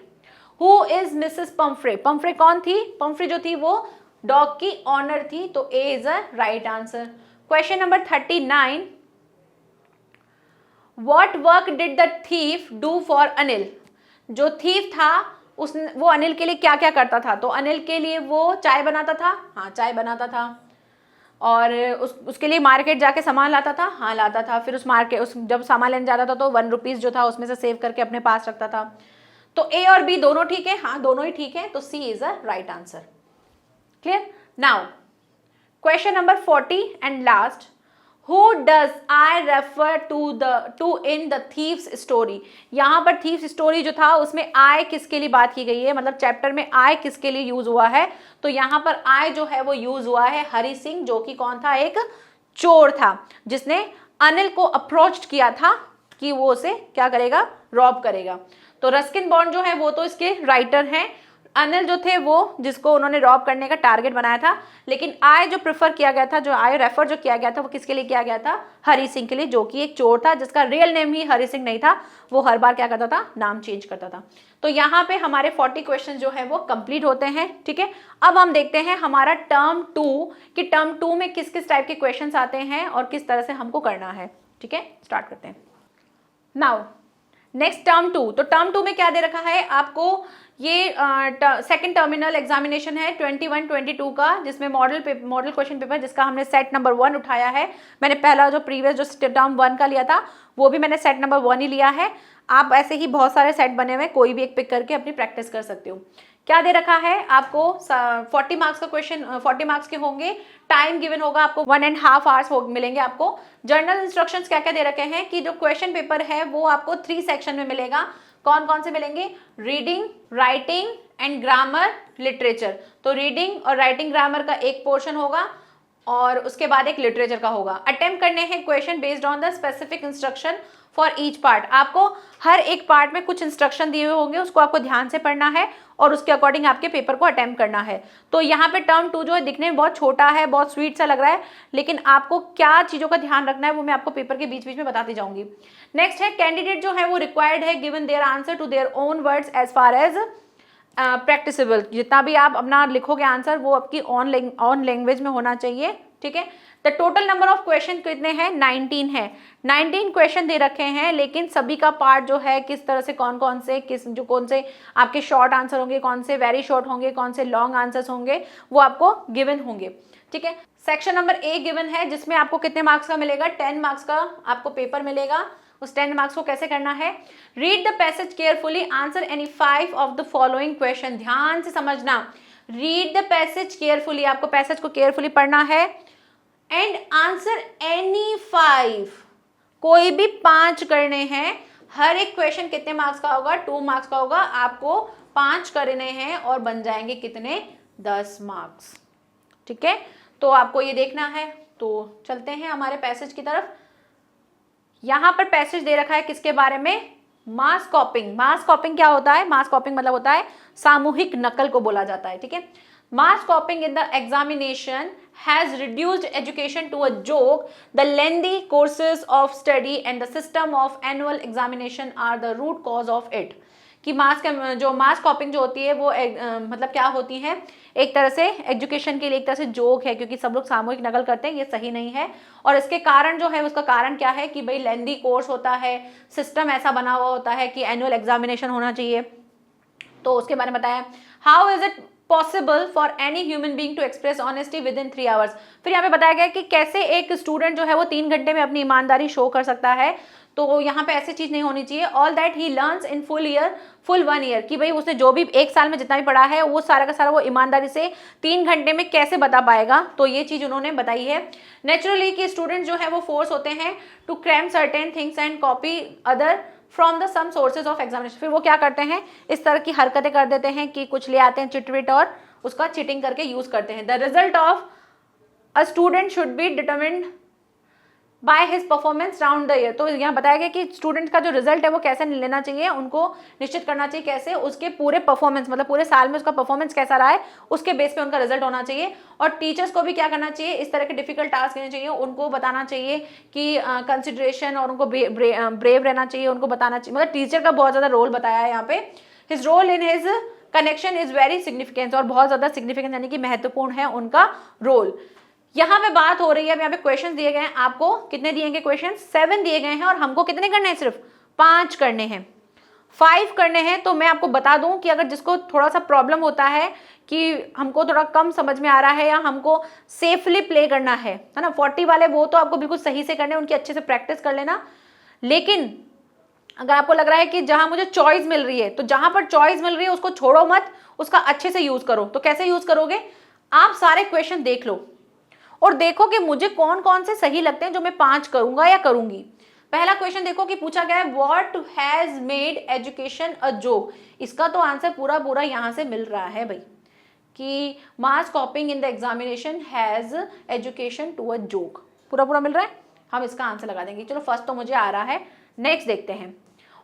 Speaker 1: Who is Mrs Pomfrey. Pomfrey कौन थी, पम्फ्रे जो थी वो डॉग की ऑनर थी, तो A is a right answer. Question number 39। What work did the thief do for Anil. जो थीफ था वो अनिल के लिए क्या क्या करता था, तो अनिल के लिए वो चाय बनाता था, हाँ चाय बनाता था, और उसके लिए मार्केट जाके सामान लाता था, हाँ लाता था। फिर जब सामान लेने जाता था तो 1 रुपीज़ जो था उसमें से सेव करके अपने पास रखता था। तो ए और बी दोनों ठीक है, हाँ दोनों ही ठीक है, तो C is a right answer. Clear. Now question number 40 and last. Who does I refer to in the thief's story। यहाँ पर thieves story जो था उसमें I किसके लिए बात की गई है, मतलब चैप्टर में I किसके लिए यूज हुआ है, तो यहाँ पर I जो है वो यूज हुआ है हरि सिंह, जो कि कौन था, एक चोर था जिसने अनिल को अप्रोच किया था कि वो उसे क्या करेगा, रॉब करेगा। तो रस्किन बॉन्ड जो है वो तो इसके राइटर हैं, अनिल जो थे वो जिसको उन्होंने रॉब करने का टारगेट बनाया था, लेकिन आई जो प्रेफर किया गया था, जो आई रेफर जो किया गया था वो किसके लिए किया गया था, हरी सिंह के लिए, जो कि एक चोर था जिसका रियल नेम ही हरी सिंह नहीं था, वो हर बार क्या करता था, नाम चेंज करता था। तो यहाँ पे हमारे 40 क्वेश्चन जो है वो कंप्लीट होते हैं। ठीक है, अब हम देखते हैं हमारा टर्म 2 कि टर्म 2 में किस किस टाइप के क्वेश्चन आते हैं और किस तरह से हमको करना है। ठीक है, स्टार्ट करते हैं। नाउ नेक्स्ट टर्म 2, तो टर्म 2 में क्या दे रखा है आपको, ये सेकंड टर्मिनल एग्जामिनेशन है 21-22 का, जिसमें मॉडल क्वेश्चन पेपर जिसका हमने सेट नंबर 1 उठाया है। मैंने पहला जो प्रीवियस जो टर्म 1 का लिया था वो भी मैंने सेट नंबर 1 ही लिया है। आप ऐसे ही बहुत सारे सेट बने हुए, कोई भी एक पिक करके अपनी प्रैक्टिस कर सकते हो। क्या दे रखा है आपको, 40 मार्क्स का क्वेश्चन, 40 मार्क्स के होंगे, टाइम गिवन होगा आपको 1.5 आवर्स मिलेंगे आपको। जर्नल इंस्ट्रक्शंस क्या क्या दे रखे हैं कि जो क्वेश्चन पेपर है वो आपको 3 सेक्शन में मिलेगा। कौन कौन से मिलेंगे, reading, writing and grammar, literature. तो रीडिंग और राइटिंग ग्रामर का एक पोर्शन होगा और उसके बाद एक लिटरेचर का होगा। अटेम्प्ट करने हैं question based on the specific instruction for each part. आपको हर एक पार्ट में कुछ इंस्ट्रक्शन दिए हुए होंगे, उसको आपको ध्यान से पढ़ना है और उसके अकॉर्डिंग आपके पेपर को अटेम्प्ट करना है। तो यहाँ पे टर्म 2 जो है दिखने में बहुत छोटा है, बहुत स्वीट सा लग रहा है, लेकिन आपको क्या चीज़ों का ध्यान रखना है वो मैं आपको पेपर के बीच बीच में बताती जाऊंगी। नेक्स्ट है कैंडिडेट जो है वो रिक्वायर्ड है given their answer to their own words as far as practicable. जितना भी आप अपना लिखोगे आंसर वो आपकी ऑन लैंग्वेज में होना चाहिए। ठीक है, the total number of question कितने हैं, 19 है। 19 क्वेश्चन दे रखे हैं, लेकिन सभी का पार्ट जो है किस तरह से कौन कौन से आपके शॉर्ट आंसर होंगे, कौन से वेरी शॉर्ट होंगे, कौन से लॉन्ग आंसर्स होंगे, वो आपको गिवन होंगे। ठीक है, सेक्शन नंबर ए गिवन है जिसमें आपको कितने मार्क्स का मिलेगा, 10 मार्क्स का आपको पेपर मिलेगा। उस 10 मार्क्स को कैसे करना है, read the passage carefully, answer any 5 of the following question. ध्यान से समझना, रीड द पैसेज केयरफुली, आपको पैसेज को केयरफुली पढ़ना है एंड आंसर एनी 5, कोई भी 5 करने हैं। हर एक क्वेश्चन कितने मार्क्स का होगा, 2 मार्क्स का होगा, आपको 5 करने हैं और बन जाएंगे कितने, 10 मार्क्स। ठीक है, तो आपको ये देखना है। तो चलते हैं हमारे पैसेज की तरफ। यहां पर पैसेज दे रखा है किसके बारे में, मास कॉपिंग। मास कॉपिंग क्या होता है, मास कॉपिंग मतलब होता है सामूहिक नकल को बोला जाता है। ठीक है, mass copying in the examination has reduced education to a joke. The lengthy courses of study and the system of annual examination are the root cause of it. कि मास कॉपिंग जो होती है वो मतलब क्या होती है, एक तरह से एजुकेशन के लिए एक तरह से जोक है, क्योंकि सब लोग सामूहिक नकल करते हैं, ये सही नहीं है। और इसके कारण जो है, उसका कारण क्या है कि भाई लेंदी कोर्स होता है, सिस्टम ऐसा बना हुआ होता है कि एनुअल एग्जामिनेशन होना चाहिए। तो उसके बारे में बताया, how is it possible for any human being to express honesty within 3 hours. फिर यहाँ पे बताया गया कि कैसे एक स्टूडेंट जो है वो 3 घंटे में अपनी ईमानदारी शो कर सकता है। तो यहाँ पे ऐसी चीज नहीं होनी चाहिए। All that he learns in full 1 year, कि भाई उसने जो भी 1 साल में जितना भी पढ़ा है वो सारा का सारा वो ईमानदारी से 3 घंटे में कैसे बता पाएगा। तो ये चीज उन्होंने बताई है। नेचुरली कि स्टूडेंट जो है वो फोर्स होते हैं to cram certain things and copy other from the some sources of examination. फिर वो क्या करते हैं, इस तरह की हरकतें कर देते हैं कि कुछ ले आते हैं चिटविट और उसका चीटिंग करके यूज करते हैं। The result of a student should be determined by his performance round the year. तो यहाँ बताया गया कि स्टूडेंट का जो रिजल्ट है वो कैसे लेना चाहिए, उनको निश्चित करना चाहिए कैसे, उसके पूरे परफॉर्मेंस मतलब पूरे साल में उसका परफॉर्मेंस कैसा रहा है उसके बेस पे उनका रिजल्ट होना चाहिए। और टीचर्स को भी क्या करना चाहिए, इस तरह के डिफिकल्ट टास्क देने चाहिए, उनको बताना चाहिए कि कंसिडरेशन और उनको ब्रेव रहना चाहिए, उनको बताना चाहिए। मतलब टीचर का बहुत ज्यादा रोल बताया है यहाँ पे। His role in his connection is very significant, और बहुत ज्यादा सिग्निफिकेंट यानी कि महत्वपूर्ण है उनका रोल। यहाँ पे बात हो रही है, अब यहाँ पे क्वेश्चन दिए गए हैं, आपको कितने दिए गए क्वेश्चन, 7 दिए गए हैं और हमको कितने करने हैं, सिर्फ 5 करने हैं, 5 करने हैं। तो मैं आपको बता दूं कि अगर जिसको थोड़ा सा प्रॉब्लम होता है कि हमको थोड़ा कम समझ में आ रहा है या हमको सेफली प्ले करना है ना, 40 वाले वो तो आपको बिल्कुल सही से करने, उनकी अच्छे से प्रैक्टिस कर लेना। लेकिन अगर आपको लग रहा है कि जहां मुझे चॉइस मिल रही है, तो जहां पर चॉइस मिल रही है उसको छोड़ो मत, उसका अच्छे से यूज करो। तो कैसे यूज करोगे, आप सारे क्वेश्चन देख लो और देखो कि मुझे कौन कौन से सही लगते हैं जो मैं 5 करूंगा या करूंगी। पहला क्वेश्चन देखो कि पूछा गया है, what has made education a joke. इसका तो आंसर पूरा पूरा यहां से मिल रहा है भाई, कि mass copying in the examination has education to a joke, पूरा पूरा मिल रहा है। हम इसका आंसर लगा देंगे। चलो फर्स्ट तो मुझे आ रहा है, नेक्स्ट देखते हैं।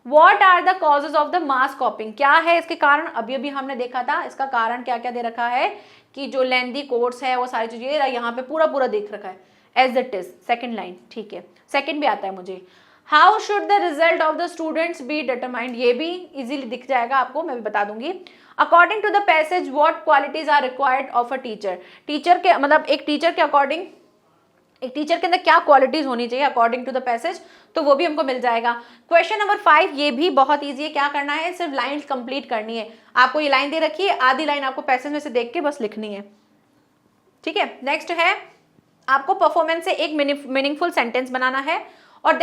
Speaker 1: What are the causes of the mass copying, क्या है इसके कारण, अभी अभी हमने देखा था इसका कारण क्या क्या दे रखा है कि जो लेंदी कोर्स है वो सारी चीजें यहाँ पे पूरा पूरा देख रखा है as it is, second line, ठीक है, सेकेंड भी आता है मुझे। How should the result of the students be determined, ये भी इजीली दिख जाएगा आपको, मैं भी बता दूंगी। According to the passage what qualities are required of a teacher, teacher के मतलब एक टीचर के अकॉर्डिंग, एक टीचर के अंदर क्या क्वालिटीज होनी चाहिए अकॉर्डिंग टू द पैसेज, तो वो भी हमको मिल जाएगा। क्वेश्चन नंबर 5 ये भी बहुत इजी है, क्या करना है, सिर्फ लाइन कंप्लीट करनी है। आपको ये लाइन दे रखी है, आधी लाइन आपको पैसेज में से देख के बस लिखनी है, ठीक है। नेक्स्ट है आपको परफॉर्मेंस से एक मीनिंगफुल सेंटेंस बनाना है, और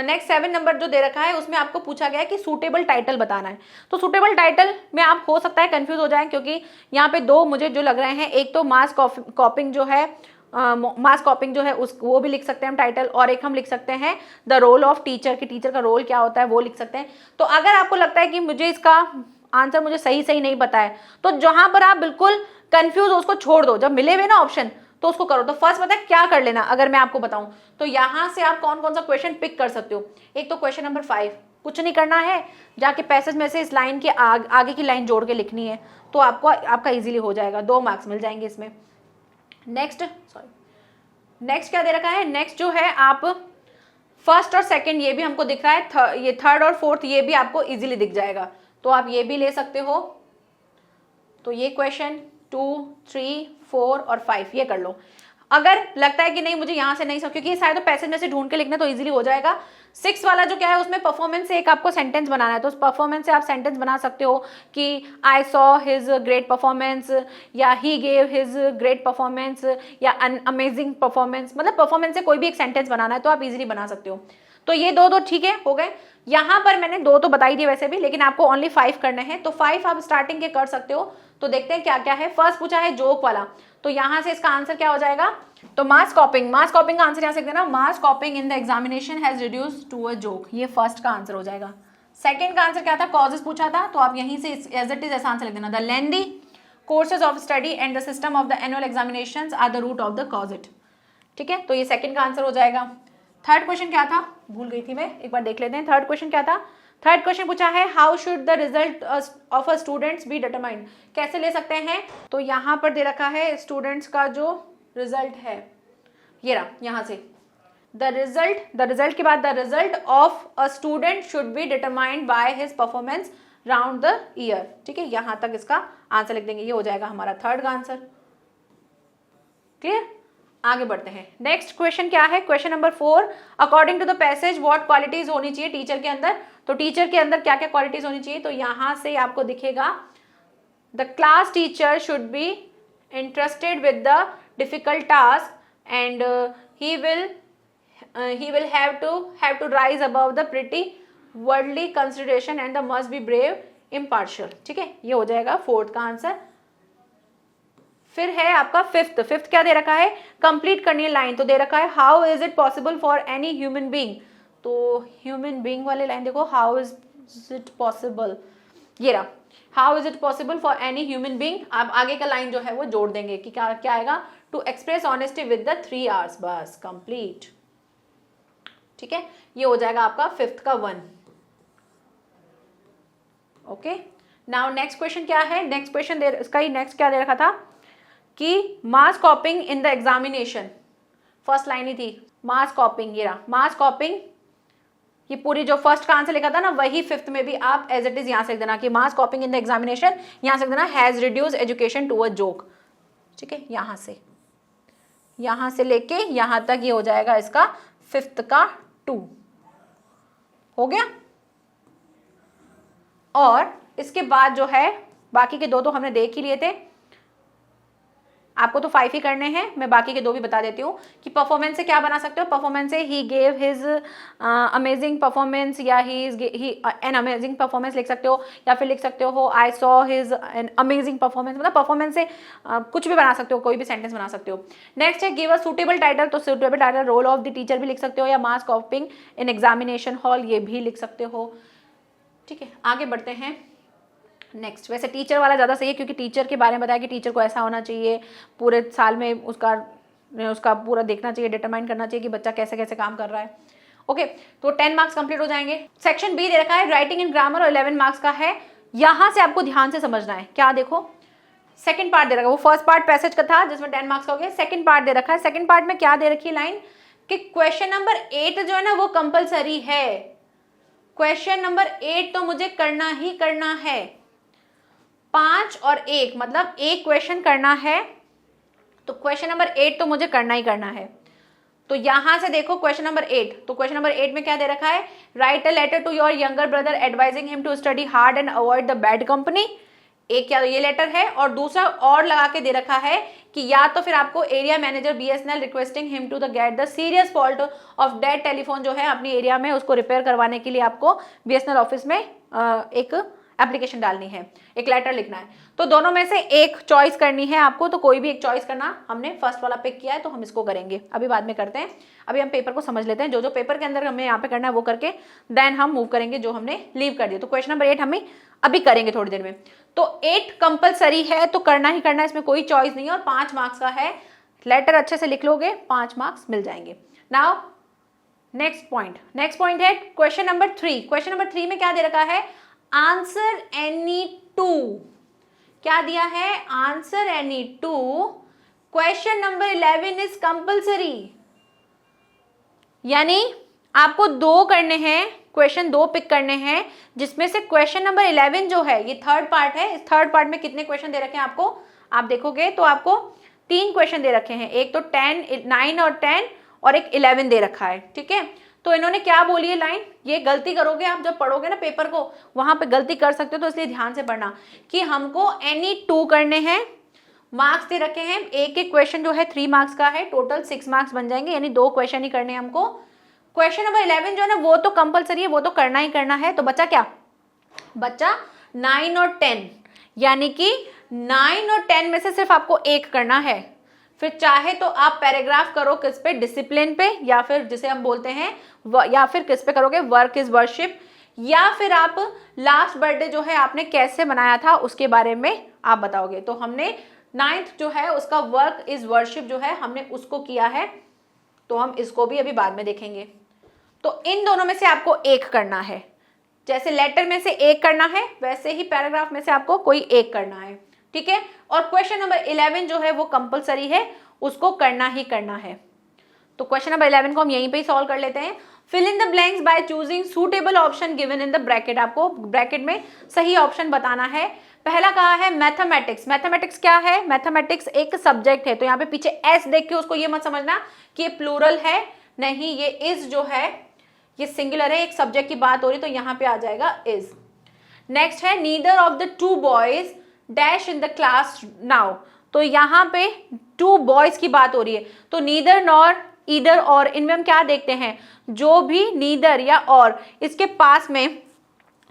Speaker 1: नेक्स्ट 7 नंबर जो दे रखा है उसमें आपको पूछा गया है कि सूटेबल टाइटल बताना है। तो सूटेबल टाइटल में आप हो सकता है कंफ्यूज हो जाए, क्योंकि यहाँ पे दो मुझे जो लग रहे हैं, एक तो मास कॉपिंग जो है, मास कॉपिंग जो है उस वो भी लिख सकते हैं हम टाइटल, और एक हम लिख सकते हैं द रोल ऑफ टीचर, कि टीचर का रोल क्या होता है वो लिख सकते हैं। तो अगर आपको लगता है कि मुझे इसका आंसर मुझे सही नहीं पता है, तो जहां पर आप बिल्कुल कंफ्यूज हो उसको छोड़ दो, जब मिले हुए ना ऑप्शन तो उसको करो। तो फर्स्ट पता है क्या कर लेना, अगर मैं आपको बताऊं तो यहां से आप कौन कौन सा क्वेश्चन पिक कर सकते हो। एक तो क्वेश्चन नंबर 5, कुछ नहीं करना है, जाके पैसेज में से इस लाइन के आगे की लाइन जोड़ के लिखनी है, तो आपको आपका इजीली हो जाएगा, 2 मार्क्स मिल जाएंगे इसमें। नेक्स्ट क्या दे रखा है, नेक्स्ट जो है आप फर्स्ट और सेकंड ये भी हमको दिख रहा है, ये थर्ड और फोर्थ ये भी आपको इजीली दिख जाएगा, तो आप ये भी ले सकते हो। तो ये क्वेश्चन 2, 3, 4 और 5 ये कर लो। अगर लगता है कि नहीं मुझे यहाँ से नहीं सब, क्योंकि ये सारे तो पैसेज में से ढूंढ के लिखना तो इजीली हो जाएगा। 6 वाला जो क्या है उसमें परफॉर्मेंस से एक आपको सेंटेंस बनाना है, तो उस परफॉर्मेंस से आप सेंटेंस बना सकते हो कि I saw his great performance, या he gave his great performance, या एन अमेजिंग परफॉर्मेंस, मतलब परफॉर्मेंस से कोई भी एक सेंटेंस बनाना है तो आप इजीली बना सकते हो। तो ये दो ठीक है, हो गए। यहाँ पर मैंने 2 तो बताई दी वैसे भी, लेकिन आपको ओनली 5 करने हैं, तो 5 आप स्टार्टिंग के कर सकते हो। तो देखते हैं क्या क्या है। फर्स्ट पूछा है जोक वाला, तो यहाँ से इसका आंसर क्या हो जाएगा, तो मास कॉपिंग का आंसर यहाँ से देना, mass copying in the examination has reduced to a joke, ये फर्स्ट का आंसर हो जाएगा। सेकंड का आंसर क्या था, कॉजेस पूछा था, तो आप यहीं से एज इट इज ऐसा आंसर लिख देना, the lengthy courses of study and the system of the annual examinations are the root of the cause it, ठीक है। तो ये सेकंड का आंसर हो जाएगा। थर्ड क्वेश्चन क्या था, भूल गई थी मैं, एक बार देख लेते हैं। थर्ड क्वेश्चन क्या था, थर्ड क्वेश्चन पूछा है how should the result of a students be determined, कैसे ले सकते हैं। तो यहाँ पर दे रखा है स्टूडेंट्स का जो रिजल्ट है, ये रहा यहाँ से, द रिजल्ट के बाद the result of a student should be determined by his performance round the year, ठीक है। यहाँ तक इसका आंसर लिख देंगे, ये हो जाएगा हमारा थर्ड का आंसर। क्लियर, आगे बढ़ते हैं। नेक्स्ट क्वेश्चन क्या है, question number 4, according to the passage what qualities होनी चाहिए टीचर के अंदर। तो टीचर के अंदर क्या क्या क्वालिटीज होनी चाहिए, तो यहां से आपको दिखेगा the class teacher should be interested with the difficult task and he will have to rise above the pretty worldly consideration and the must be brave impartial, ठीक है। ये हो जाएगा फोर्थ का आंसर। फिर है आपका फिफ्थ क्या दे रखा है, कंप्लीट करनी है लाइन, तो दे रखा है how is it possible for any human being. तो ह्यूमन बीइंग वाले लाइन देखो, हाउ इज इट पॉसिबल, ये रहा, how is it possible for any human being. आप आगे का लाइन जो है वो जोड़ देंगे कि क्या क्या आएगा, to express honesty with the 3 R's, बस कंप्लीट, ठीक है। ये हो जाएगा आपका फिफ्थ का 1। ओके, नाउ नेक्स्ट क्वेश्चन क्या है, नेक्स्ट क्वेश्चन इसका ही नेक्स्ट क्या दे रखा था कि mass copying in the examination, first line ही थी मास कॉपिंग, ये रहा मास कॉपिंग, ये पूरी जो फर्स्ट का आंसर लिखा था ना वही फिफ्थ में भी आप एज इट इज यहाँ से लिख देना कि mass copying in the examination, यहाँ से लिख देना has reduce education to a joke, ठीक है। यहाँ से लेके यहाँ तक ये हो जाएगा इसका फिफ्थ का 2 हो गया। और इसके बाद जो है बाकी के 2 तो हमने देख ही लिए थे, आपको तो 5 ही करने हैं, मैं बाकी के 2 भी बता देती हूँ कि परफॉर्मेंस से क्या बना सकते हो। परफॉर्मेंस से ही गेव हिज अमेजिंग परफॉर्मेंस, या ही एन अमेजिंग परफॉर्मेंस लिख सकते हो, या फिर लिख सकते हो आई saw his N amazing performance, मतलब परफॉर्मेंस से कुछ भी बना सकते हो, कोई भी सेंटेंस बना सकते हो। नेक्स्ट है गिव अ सूटेबल टाइटल, तो suitable title role of the teacher भी लिख सकते हो, या मास कॉपिंग इन एग्जामिनेशन हॉल ये भी लिख सकते हो, ठीक है। आगे बढ़ते हैं नेक्स्ट। वैसे टीचर वाला ज़्यादा सही है क्योंकि टीचर के बारे में बताया कि टीचर को ऐसा होना चाहिए, पूरे साल में उसका पूरा देखना चाहिए, डिटरमाइन करना चाहिए कि बच्चा कैसे कैसे काम कर रहा है। ओके, तो 10 मार्क्स कंप्लीट हो जाएंगे। सेक्शन बी दे रखा है राइटिंग इन ग्रामर और 11 मार्क्स का है। यहां से आपको ध्यान से समझना है। क्या देखो, सेकंड पार्ट दे रखा है, वो फर्स्ट पार्ट पैसेज का था जिसमें 10 मार्क्स का हो गया। सेकंड पार्ट दे रखा है, सेकंड पार्ट में क्या दे रखी है लाइन कि क्वेश्चन नंबर 8 जो है ना वो कंपलसरी है। क्वेश्चन नंबर 8 तो मुझे करना ही करना है। 5 और 1 मतलब एक क्वेश्चन करना है, तो क्वेश्चन नंबर 8 तो मुझे करना ही करना है। तो यहां से देखो क्वेश्चन नंबर 8, तो क्वेश्चन नंबर 8 में क्या दे रखा है, write a letter to your younger brother advising him to study hard and avoid the bad company. एक क्या ये लेटर है, और दूसरा और लगा के दे रखा है कि या तो फिर आपको area manager BSNL requesting him to the get the serious fault of dead telephone जो है अपनी एरिया में उसको रिपेयर करवाने के लिए आपको बीएसएनएल ऑफिस में एक एप्लीकेशन डालनी है, एक लेटर लिखना है। तो दोनों में से एक चॉइस करनी है आपको, तो कोई भी एक चॉइस करना। हमने फर्स्ट वाला पिक किया है तो हम इसको करेंगे, अभी बाद में करते हैं। अभी हम पेपर को समझ लेते हैं, जो जो पेपर के अंदर हमें यहाँ पे करना है वो करके देन हम मूव करेंगे जो हमने लीव कर दिया। तो क्वेश्चन नंबर 8 हमें अभी करेंगे थोड़ी देर में। तो 8 कंपलसरी है तो करना ही करना है, इसमें कोई चॉइस नहीं है, और 5 मार्क्स का है। लेटर अच्छे से लिख लोगे 5 मार्क्स मिल जाएंगे। नाउ नेक्स्ट पॉइंट है क्वेश्चन नंबर 3। क्वेश्चन नंबर 3 में क्या दे रखा है, आंसर एनी टू। क्या दिया है, answer any two. Question number 11 is compulsory, यानी आपको 2 करने हैं, क्वेश्चन 2 पिक करने हैं, जिसमें से क्वेश्चन नंबर 11 जो है ये थर्ड पार्ट है। इस थर्ड पार्ट में कितने क्वेश्चन दे रखे हैं आपको, आप देखोगे तो आपको 3 क्वेश्चन दे रखे हैं, एक तो 10, 9 और 10 और एक 11 दे रखा है। ठीक है, तो इन्होंने क्या बोली है लाइन, ये गलती करोगे आप जब पढ़ोगे ना पेपर को, वहां पे गलती कर सकते हो, तो इसलिए ध्यान से पढ़ना कि हमको एनी 2 करने हैं। मार्क्स दे रखे हैं, एक एक क्वेश्चन जो है 3 मार्क्स का है, टोटल 6 मार्क्स बन जाएंगे, यानी 2 क्वेश्चन ही करने हैं हमको। क्वेश्चन नंबर 11 जो है ना वो तो कंपलसरी है, वो तो करना ही करना है। तो बचा क्या, बचा 9 और 10, यानी कि 9 और 10 में से सिर्फ आपको एक करना है। फिर चाहे तो आप पैराग्राफ करो किस पे, डिसिप्लिन पे, या फिर जिसे हम बोलते हैं या फिर किस पे करोगे, वर्क इज वर्शिप, या फिर आप लास्ट बर्थडे जो है आपने कैसे मनाया था उसके बारे में आप बताओगे। तो हमने 9th जो है उसका वर्क इज वर्शिप जो है हमने उसको किया है, तो हम इसको भी अभी बाद में देखेंगे। तो इन दोनों में से आपको एक करना है, जैसे लेटर में से एक करना है वैसे ही पैराग्राफ में से आपको कोई एक करना है। ठीक है, और क्वेश्चन नंबर 11 जो है वो कंपलसरी है, उसको करना ही करना है। तो क्वेश्चन नंबर 11 को हम यहीं पे ही सॉल्व कर लेते हैं। Fill in the blanks by choosing suitable option given in the bracket. आपको ब्रैकेट में सही ऑप्शन बताना है। पहला कहा है मैथमेटिक्स। मैथमेटिक्स क्या है, मैथमेटिक्स एक सब्जेक्ट है, तो यहाँ पे पीछे एस देख के उसको ये मत समझना कि ये प्लूरल है, नहीं, ये इज जो है ये सिंगुलर है, एक सब्जेक्ट की बात हो रही, तो यहाँ पे आ जाएगा इज। नेक्स्ट है neither of the 2 boys dash in the class now. तो यहाँ पे 2 बॉयज की बात हो रही है, तो नीदर नॉर ईदर और, इनमें हम क्या देखते हैं, जो भी नीदर या और इसके पास में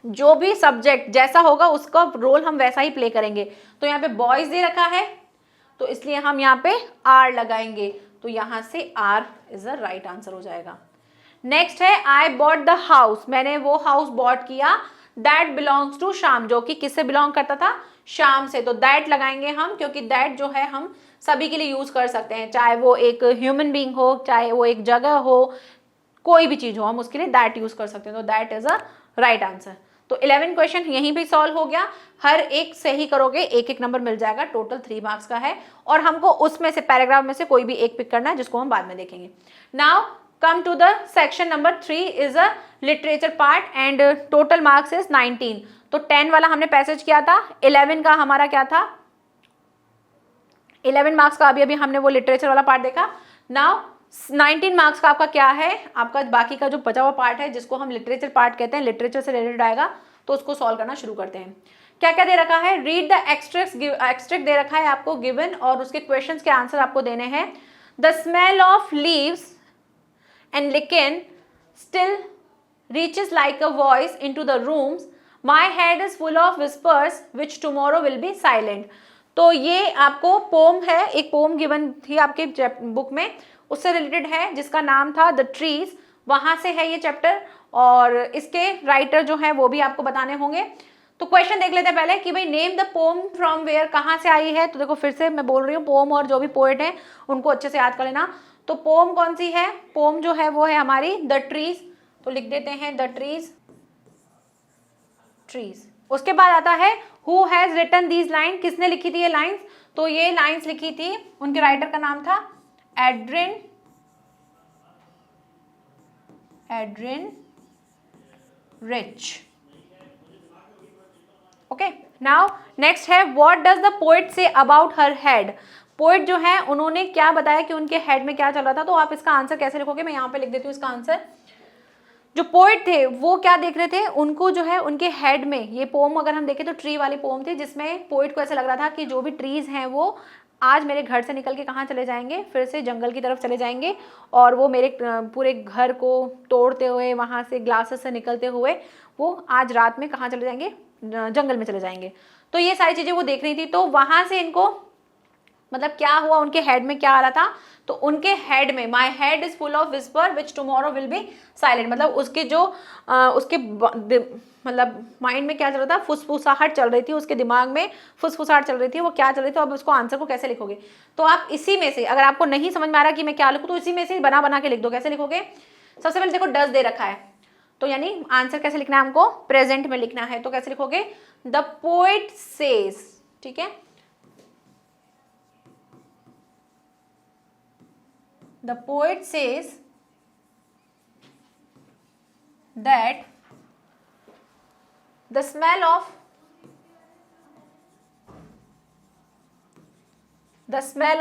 Speaker 1: जो भी सब्जेक्ट जैसा होगा उसका रोल हम वैसा ही प्ले करेंगे। तो यहाँ पे बॉयज दे रखा है तो इसलिए हम यहाँ पे आर लगाएंगे, तो यहाँ से R is the right answer हो जाएगा। नेक्स्ट है आई बॉट द हाउस। मैंने वो हाउस बॉट किया, दैट बिलोंग्स टू श्याम, जो कि किससे बिलोंग करता था, श्याम से, तो दैट लगाएंगे हम, क्योंकि दैट जो है हम सभी के लिए यूज कर सकते हैं, चाहे वो एक ह्यूमन बीइंग हो, चाहे वो एक जगह हो, कोई भी चीज हो, हम उसके लिए दैट यूज कर सकते हैं। तो that is a right answer. तो 11 क्वेश्चन यहीं पे सॉल्व हो गया। हर एक सही करोगे एक एक नंबर मिल जाएगा, टोटल 3 मार्क्स का है, और हमको उसमें से पैराग्राफ में से कोई भी एक पिक करना है, जिसको हम बाद में देखेंगे। Now come to the section number 3 is a literature part and total marks is 19। तो 10 वाला हमने पैसेज किया था, 11 का हमारा क्या था, 11 मार्क्स का अभी हमने वो लिटरेचर वाला पार्ट देखा। नाउ 19 मार्क्स का आपका क्या है, आपका बाकी का जो बचा हुआ पार्ट है जिसको हम लिटरेचर पार्ट कहते हैं, लिटरेचर से रिलेटेड आएगा, तो उसको सॉल्व करना शुरू करते हैं। क्या क्या दे रखा है, रीड द एक्सट्रैक्ट दे रखा है आपको गिवन, और उसके क्वेश्चंस के आंसर आपको देने हैं। The smell of leaves and lichen still reaches like a voice into the rooms, my head is full of whispers which tomorrow will be silent। तो ये आपको पोम है, एक पोम गिवन थी आपके बुक में, उससे रिलेटेड है, जिसका नाम था द ट्रीज, वहां से है ये चैप्टर, और इसके राइटर जो है वो भी आपको बताने होंगे। तो क्वेश्चन देख लेते हैं पहले कि भाई name the poem from where, कहाँ से आई है। तो देखो फिर से मैं बोल रही हूँ, पोम और जो भी पोएट है उनको अच्छे से याद कर लेना। तो पोम कौन सी है? पोम जो है वो है हमारी द ट्रीज, तो लिख देते हैं द ट्रीज, ट्रीज। उसके बाद आता है who has written these line, किसने लिखी थी ये लाइंस? तो ये लाइंस लिखी थी, उनके राइटर का नाम था Adrienne Rich. Okay, now next है what does the poet say about her head. Poet जो है उन्होंने क्या बताया कि उनके हेड में क्या चल रहा था, तो आप इसका आंसर कैसे लिखोगे? मैं यहाँ पे लिख देती हूँ इसका आंसर। जो पोएट थे वो क्या देख रहे थे, उनको जो है उनके हेड में, ये पोम अगर हम देखें तो ट्री वाली पोम थी, जिसमें पोएट को ऐसा लग रहा था कि जो भी ट्रीज हैं वो आज मेरे घर से निकल के कहाँ चले जाएंगे, फिर से जंगल की तरफ चले जाएंगे, और वो मेरे पूरे घर को तोड़ते हुए, वहाँ से ग्लासेस से निकलते हुए वो आज रात में कहाँ चले जाएंगे, जंगल में चले जाएंगे। तो ये सारी चीज़ें वो देख रही थी। तो वहाँ से इनको मतलब क्या हुआ, उनके हेड में क्या आ रहा था, तो उनके हेड में my head is full of whisper which tomorrow will be silent, मतलब उसके जो उसके मतलब माइंड में क्या चल रहा था, फुसफुसाहट चल रही थी, उसके दिमाग में फुसफुसाहट चल रही थी, वो क्या चल रही थी। तो अब उसको आंसर को कैसे लिखोगे? तो आप इसी में से, अगर आपको नहीं समझ में आ रहा कि मैं क्या लिखूँ, तो इसी में से बना बना के लिख दो। कैसे लिखोगे? सबसे पहले देखो डज दे रखा है, तो यानी आंसर कैसे लिखना है हमको? प्रेजेंट में लिखना है। तो कैसे लिखोगे? द पोएट सेज, ठीक है, the poet says that the smell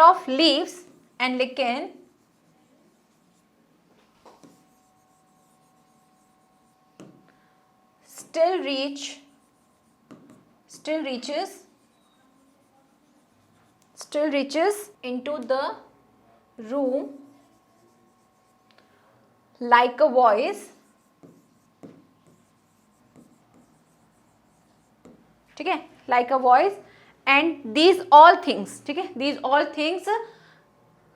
Speaker 1: of leaves and lichen still reaches into the room like a voice, ठीक है, like a voice, and these all things, ठीक है, these all things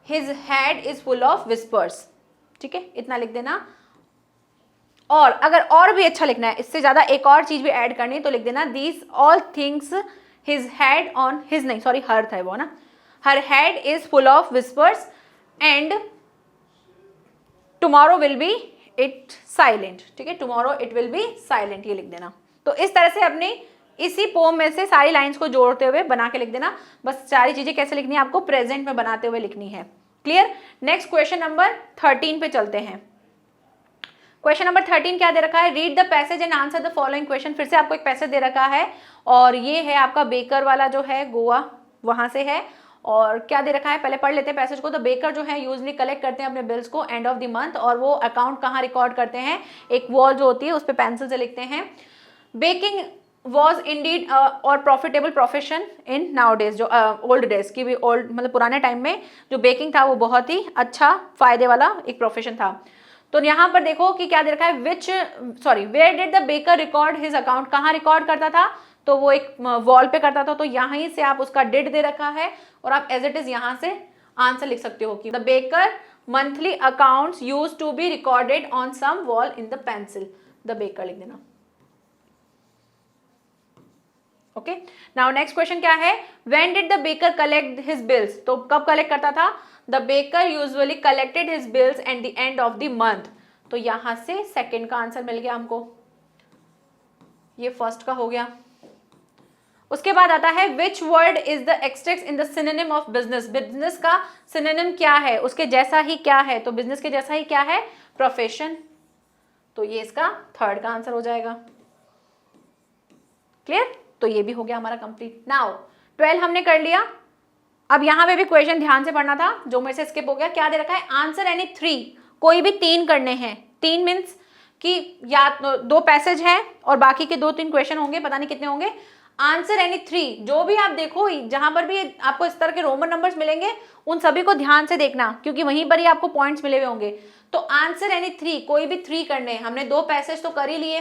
Speaker 1: his head is full of whispers, ठीक है, इतना लिख देना। और अगर और भी अच्छा लिखना है, इससे ज्यादा एक और चीज भी ऐड करनी है, तो लिख देना these all things his head on his, नहीं सॉरी हर था वो ना, her head is full of whispers and tomorrow will be it silent, ठीक है, tomorrow it will be silent, ये लिख देना। तो इस तरह से अपनी इसी पोम में से सारी लाइंस को जोड़ते हुए बना के लिख देना। बस सारी चीजें कैसे लिखनी है आपको? प्रेजेंट में बनाते हुए लिखनी है। क्लियर? नेक्स्ट क्वेश्चन नंबर 13 पे चलते हैं। क्वेश्चन नंबर 13 क्या दे रखा है? Read the passage and answer the following question. फिर से आपको एक पैसेज दे रखा है और ये है आपका बेकर वाला जो है गोवा, वहां से है। और क्या दे रखा है पहले पढ़ लेते हैं पैसेज को। द बेकर जो है यूजली कलेक्ट करते हैं अपने बिल्स को एंड ऑफ द मंथ, और वो अकाउंट कहाँ रिकॉर्ड करते हैं? एक वॉल जो होती है उस पर पेंसिल से लिखते हैं। बेकिंग वॉज इंडीड और profitable profession in now days, जो ओल्ड डेज की भी ओल्ड मतलब पुराने टाइम में जो बेकिंग था वो बहुत ही अच्छा फायदे वाला एक प्रोफेशन था। तो यहाँ पर देखो कि क्या दे रखा है, where did the baker record his account, कहाँ रिकॉर्ड करता था? तो वो एक वॉल पे करता था, तो यहीं से आप उसका डिड दे रखा है और आप एज इट इज यहाँ से आंसर लिख सकते हो कि the baker monthly accounts use to be recorded on some wall in the pencil, the baker लिख देना। ओके, नाउ नेक्स्ट क्वेश्चन क्या है? When did the baker collect his bills, तो कब कलेक्ट करता था? The baker usually collected his bills at the end of the month, तो यहां से सेकंड का आंसर मिल गया हमको, ये फर्स्ट का हो गया। उसके बाद आता है which word is the extract in the synonym of business, business का सिनोनिम क्या है, उसके जैसा ही क्या है? तो बिजनेस के जैसा ही क्या है? प्रोफेशन, तो ये इसका थर्ड का आंसर हो जाएगा। क्लियर? तो ये भी हो गया हमारा कंप्लीट। नाउ 12 हमने कर लिया। अब यहां पे भी क्वेश्चन ध्यान से पढ़ना था, जो मेरे से स्किप हो गया। क्या दे रखा है? आंसर एनी 3, कोई भी 3 करने हैं। 3 मीन्स कि या 2 पैसेज हैं और बाकी के 2-3 क्वेश्चन होंगे, पता नहीं कितने होंगे। आंसर एनी 3, जो भी आप देखो जहां पर भी आपको इस तरह के रोमन नंबर्स मिलेंगे उन सभी को ध्यान से देखना, क्योंकि वहीं पर ही आपको पॉइंट्स मिले हुए होंगे। तो आंसर एनी 3, कोई भी 3 करने हैं। हमने 2 पैसेज तो कर ही लिए,